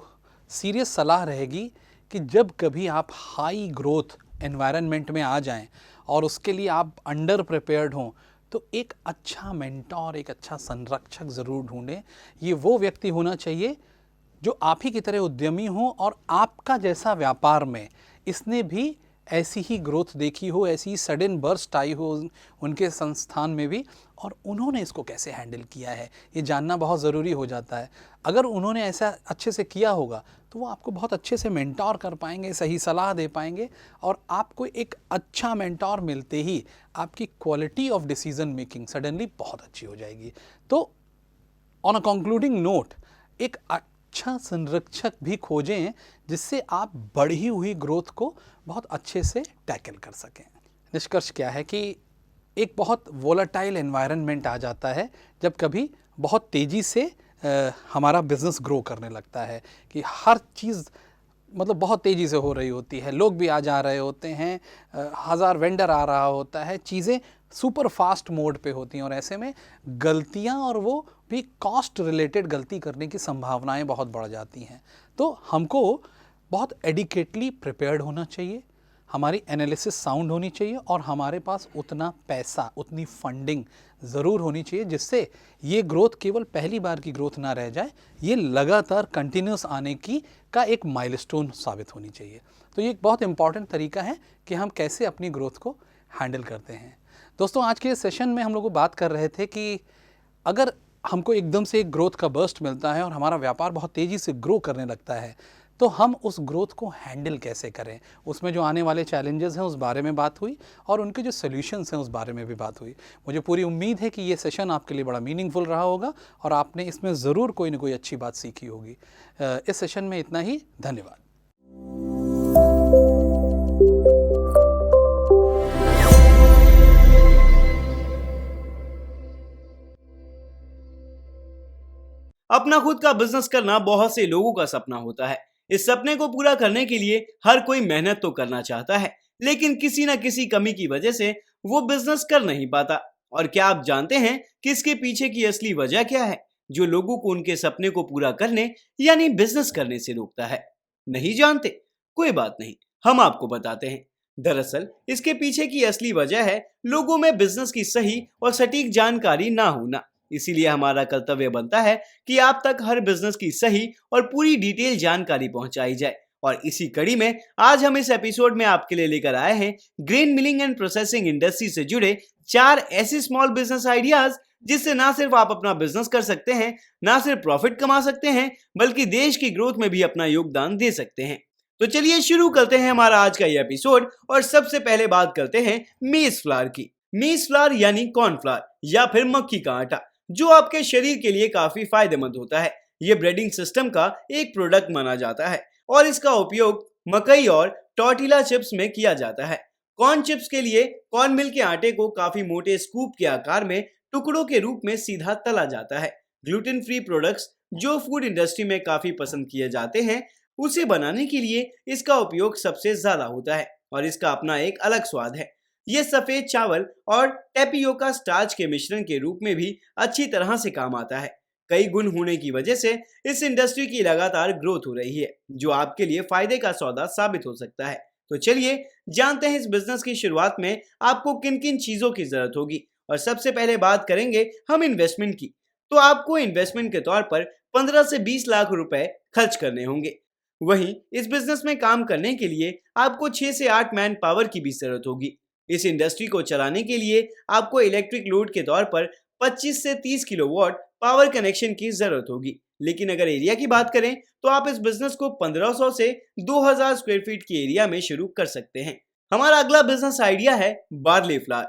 Speaker 2: सीरियस सलाह रहेगी कि जब कभी आप हाई ग्रोथ एनवायरनमेंट में आ जाएं और उसके लिए आप अंडर प्रिपेयर्ड हों, तो एक अच्छा मेंटोर, एक अच्छा संरक्षक ज़रूर ढूंढें। ये वो व्यक्ति होना चाहिए जो आप ही की तरह उद्यमी हो और आपका जैसा व्यापार में इसने भी ऐसी ही ग्रोथ देखी हो, ऐसी ही सडन बर्स्ट आई हो उनके संस्थान में भी, और उन्होंने इसको कैसे हैंडल किया है, ये जानना बहुत ज़रूरी हो जाता है। अगर उन्होंने ऐसा अच्छे से किया होगा तो वो आपको बहुत अच्छे से मेंटोर कर पाएंगे, सही सलाह दे पाएंगे, और आपको एक अच्छा मेंटोर मिलते ही आपकी quality of decision making suddenly बहुत अच्छी हो जाएगी। तो ऑन अ कंक्लूडिंग नोट, एक अच्छा संरक्षक भी खोजें जिससे आप बढ़ी हुई ग्रोथ को बहुत अच्छे से टैकल कर सकें। निष्कर्ष क्या है कि एक बहुत वोलेटाइल एनवायरनमेंट आ जाता है जब कभी बहुत तेज़ी से हमारा बिज़नेस ग्रो करने लगता है, कि हर चीज़ मतलब बहुत तेज़ी से हो रही होती है, लोग भी आ जा रहे होते हैं, हज़ार वेंडर आ रहा होता है, चीज़ें सुपर फास्ट मोड पे होती हैं, और ऐसे में गलतियां और वो भी कॉस्ट रिलेटेड गलती करने की संभावनाएं बहुत बढ़ जाती हैं। तो हमको बहुत एडिकेटली प्रिपेयर्ड होना चाहिए, हमारी एनालिसिस साउंड होनी चाहिए और हमारे पास उतना पैसा, उतनी फंडिंग ज़रूर होनी चाहिए जिससे ये ग्रोथ केवल पहली बार की ग्रोथ ना रह जाए, ये लगातार कंटिन्यूस आने की का एक माइलस्टोन साबित होनी चाहिए। तो ये एक बहुत इंपॉर्टेंट तरीका है कि हम कैसे अपनी ग्रोथ को हैंडल करते हैं। दोस्तों, आज के सेशन में हम लोग बात कर रहे थे कि अगर हमको एकदम से एक ग्रोथ का बर्स्ट मिलता है और हमारा व्यापार बहुत तेज़ी से ग्रो करने लगता है, तो हम उस ग्रोथ को हैंडल कैसे करें, उसमें जो आने वाले चैलेंजेस हैं उस बारे में बात हुई और उनके जो सॉल्यूशंस हैं उस बारे में भी बात हुई। मुझे पूरी उम्मीद है कि ये सेशन आपके लिए बड़ा मीनिंगफुल रहा होगा और आपने इसमें ज़रूर कोई ना कोई अच्छी बात सीखी होगी। इस सेशन में इतना ही। धन्यवाद।
Speaker 3: अपना खुद का बिजनेस करना बहुत से लोगों का सपना होता है। इस सपने को पूरा करने के लिए हर कोई मेहनत तो करना चाहता है, लेकिन किसी न किसी कमी की वजह से वो बिजनेस कर नहीं पाता। और क्या आप जानते हैं कि इसके पीछे की असली वजह क्या है, जो लोगों को उनके सपने को पूरा करने यानी बिजनेस करने से रोकता है? नहीं जानते? कोई बात नहीं, हम आपको बताते हैं। दरअसल इसके पीछे की असली वजह है लोगों में बिजनेस की सही और सटीक जानकारी ना होना। इसीलिए हमारा कर्तव्य बनता है कि आप तक हर बिजनेस की सही और पूरी डिटेल जानकारी पहुंचाई जाए। और इसी कड़ी में आज हम इस एपिसोड में आपके लिए लेकर आए हैं grain milling and processing industry से जुड़े 4 ऐसे स्मॉल बिजनेस आइडियाज जिससे ना सिर्फ आप अपना बिजनेस कर सकते हैं, ना सिर्फ प्रॉफिट कमा सकते हैं, बल्कि देश की ग्रोथ में भी अपना योगदान दे सकते हैं। तो चलिए शुरू करते हैं हमारा आज का ये एपिसोड और सबसे पहले बात करते हैं मेज फ्लावर की। मेज फ्लावर यानी कॉर्नफ्लावर या फिर मक्की का आटा, जो आपके शरीर के लिए काफी फायदेमंद होता है। ये ब्रेडिंग सिस्टम का एक प्रोडक्ट माना जाता है और इसका उपयोग मकई और टॉर्टिला चिप्स में किया जाता है। कॉर्न चिप्स के लिए कॉर्न मिल के आटे को काफी मोटे स्कूप के आकार में टुकड़ों के रूप में सीधा तला जाता है। ग्लूटेन फ्री प्रोडक्ट्स जो फूड इंडस्ट्री में काफी पसंद किए जाते हैं, उसे बनाने के लिए इसका उपयोग सबसे ज्यादा होता है और इसका अपना एक अलग स्वाद है। ये सफेद चावल और टेपियोका स्टार्च के मिश्रण के रूप में भी अच्छी तरह से काम आता है। कई गुण होने की वजह से इस इंडस्ट्री की लगातार ग्रोथ हो रही है, जो आपके लिए फायदे का सौदा साबित हो सकता है। तो चलिए जानते हैं इस बिजनेस की शुरुआत में आपको किन किन चीजों की जरूरत होगी। और सबसे पहले बात करेंगे हम इन्वेस्टमेंट की। तो आपको इन्वेस्टमेंट के तौर पर 15 से 20 लाख रुपए खर्च करने होंगे। वहीं इस बिजनेस में काम करने के लिए आपको 6 से 8 मैन पावर की भी जरूरत होगी। इस इंडस्ट्री को चलाने के लिए आपको इलेक्ट्रिक लोड के तौर पर 25 से 30 किलोवाट पावर कनेक्शन की जरूरत होगी। लेकिन अगर एरिया की बात करें तो आप इस बिजनेस को 1500 से 2000 स्क्वायर फीट की एरिया में शुरू कर सकते हैं। हमारा अगला बिजनेस आइडिया है बार्ले फ्लावर।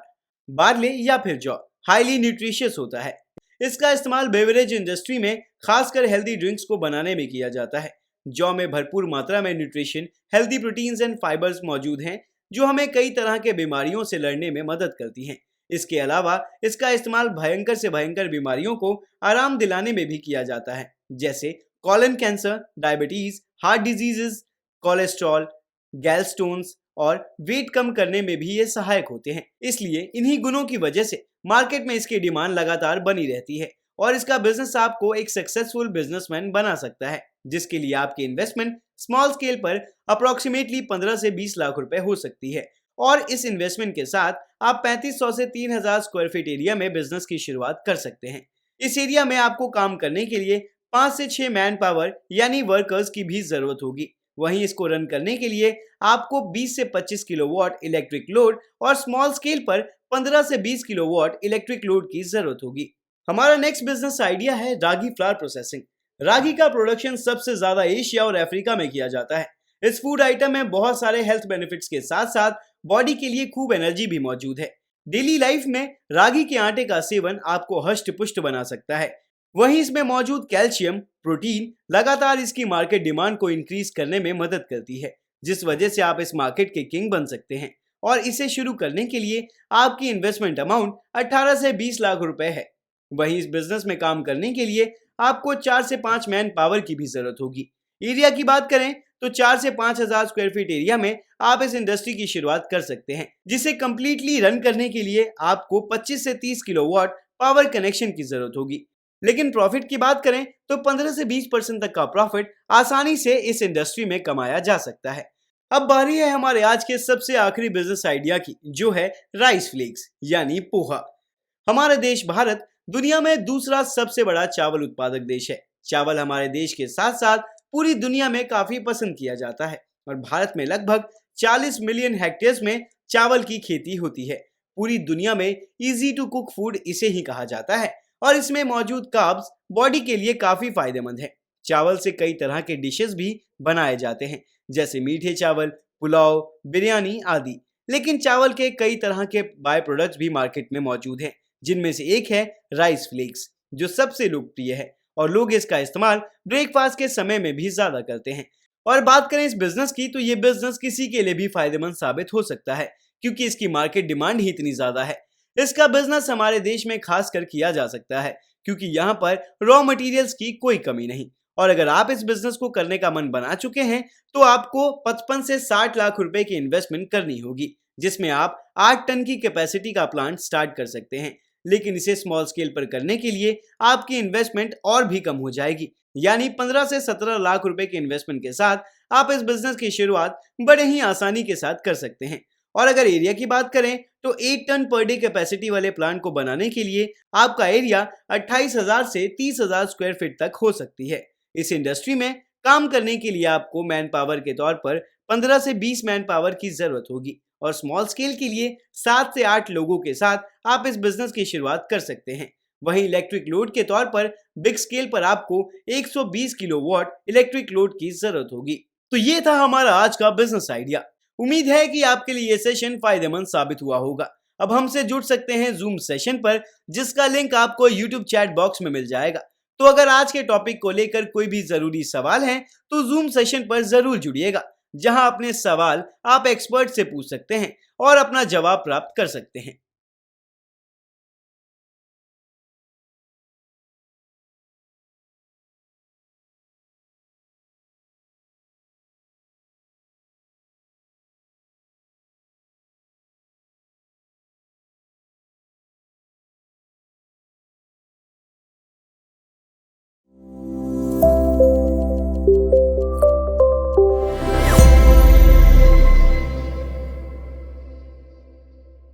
Speaker 3: बार्ले या फिर जौ हाईली न्यूट्रिशियस होता है। इसका इस्तेमाल बेवरेज इंडस्ट्री में खासकर हेल्दी ड्रिंक्स को बनाने में किया जाता है। जौ में भरपूर मात्रा में nutrition, healthy proteins and fibres मौजूद हैं, जो हमें कई तरह के बीमारियों से लड़ने में मदद करती हैं। इसके अलावा इसका इस्तेमाल भयंकर से भयंकर बीमारियों को आराम दिलाने में भी किया जाता है, जैसे colon cancer, diabetes, heart diseases, cholesterol, gallstones और वेट कम करने में भी ये सहायक होते हैं। इसलिए इन्हीं गुणों की वजह से मार्केट में इसकी डिमांड लगातार बनी रहती है और इसका बिजनेस आपको एक सक्सेसफुल बिजनेसमैन बना सकता है, जिसके लिए आपकी इन्वेस्टमेंट स्मॉल स्केल पर अप्रोक्सीमेटली 15 से 20 लाख रुपए हो सकती है। और इस इन्वेस्टमेंट के साथ आप 3500 से 3000 स्क्वायर फीट एरिया में बिजनेस की शुरुआत कर सकते हैं। इस एरिया में आपको काम करने के लिए 5 से 6 मैन पावर यानी वर्कर्स की भी जरूरत होगी। वहीं इसको रन करने के लिए आपको 20 से 25 किलोवाट इलेक्ट्रिक लोड और स्मॉल स्केल पर 15 से 20 किलोवाट इलेक्ट्रिक लोड की जरूरत होगी। हमारा नेक्स्ट बिजनेस आइडिया है रागी फ्लावर प्रोसेसिंग। रागी का प्रोडक्शन सबसे ज्यादा एशिया और अफ्रीका में किया जाता है। इस फूड आइटम में बहुत सारे हेल्थ बेनिफिट्स के साथ साथ बॉडी के लिए खूब एनर्जी भी मौजूद है। डेली लाइफ में रागी के आटे का सेवन आपको हष्ट पुष्ट बना सकता है। वहीं इसमें मौजूद कैल्शियम, प्रोटीन लगातार इसकी मार्केट डिमांड को इंक्रीज करने में मदद करती है, जिस वजह से आप इस मार्केट के किंग बन सकते हैं। और इसे शुरू करने के लिए आपकी इन्वेस्टमेंट अमाउंट 18 से 20 लाख रुपए है। वहीं इस बिजनेस में काम करने के लिए आपको 4 से 5 मैन पावर की भी जरूरत होगी। एरिया की बात करें तो 4 से 5000 स्क्वायर फीट एरिया में आप इस इंडस्ट्री की शुरुआत कर सकते हैं, जिसे कंप्लीटली रन करने के लिए आपको 25 से 30 किलोवाट पावर कनेक्शन की जरूरत होगी। लेकिन प्रॉफिट की बात करें तो 15 से 20% तक का प्रॉफिट आसानी से इस इंडस्ट्री में कमाया जा सकता है। अब बारी है हमारे आज के सबसे आखिरी बिजनेस आइडिया की, जो है राइस फ्लेक्स यानी पोहा। हमारा देश भारत दुनिया में दूसरा सबसे बड़ा चावल उत्पादक देश है। चावल हमारे देश के साथ साथ पूरी दुनिया में काफी पसंद किया जाता है और भारत में लगभग 40 मिलियन हेक्टेयर्स में चावल की खेती होती है। पूरी दुनिया में इजी टू कुक फूड इसे ही कहा जाता है और इसमें मौजूद कार्ब्स बॉडी के लिए काफी फायदेमंद है। चावल से कई तरह के डिशेस भी बनाए जाते हैं, जैसे मीठे चावल, पुलाव, बिरयानी आदि। लेकिन चावल के कई तरह के बाय प्रोडक्ट्स भी मार्केट में मौजूद हैं, जिनमें से एक है राइस फ्लेक्स, जो सबसे लोकप्रिय है और लोग इसका इस्तेमाल ब्रेकफास्ट के समय में भी ज्यादा करते हैं। और बात करें इस बिजनेस की, तो ये बिजनेस किसी के लिए भी फायदेमंद साबित हो सकता है, क्योंकि इसकी मार्केट डिमांड ही इतनी ज्यादा है। इसका बिजनेस हमारे देश में खास कर किया जा सकता है, क्योंकि यहाँ पर रॉ मटेरियल्स की कोई कमी नहीं। और अगर आप इस बिजनेस को करने का मन बना चुके हैं, तो आपको 55 से 60 लाख रुपए की इन्वेस्टमेंट करनी होगी, जिसमें आप 8 टन की कैपेसिटी का प्लांट स्टार्ट कर सकते हैं। लेकिन इसे स्मॉल स्केल पर करने के लिए आपकी इन्वेस्टमेंट और भी कम हो जाएगी, यानी 15 से 17 लाख रुपए के इन्वेस्टमेंट के साथ आप इस बिजनेस की शुरुआत बड़े ही आसानी के साथ कर सकते हैं। और अगर एरिया की बात करें, तो 8 टन पर डे कैपेसिटी वाले प्लांट को बनाने के लिए आपका एरिया 28,000 से 30,000 स्क्वायर फीट तक हो सकती है। इस इंडस्ट्री में काम करने के लिए आपको मैन पावर के तौर पर 15 से 20 मैन पावर की जरूरत होगी और स्मॉल स्केल के लिए 7 से 8 लोगों के साथ आप इस बिजनेस की शुरुआत कर सकते हैं। वहीं इलेक्ट्रिक लोड के तौर पर बिग स्केल पर आपको 120 किलोवाट इलेक्ट्रिक लोड की जरूरत होगी। तो ये था हमारा आज का बिजनेस आइडिया। उम्मीद है कि आपके लिए ये सेशन फायदेमंद साबित हुआ होगा। अब हमसे जुड़ सकते हैं जूम सेशन पर, जिसका लिंक आपको यूट्यूब चैट बॉक्स में मिल जाएगा। तो अगर आज के टॉपिक को लेकर कोई भी जरूरी सवाल है, तो जूम सेशन पर जरूर जुड़िएगा, जहां अपने सवाल आप एक्सपर्ट से पूछ सकते हैं और अपना जवाब प्राप्त कर सकते हैं।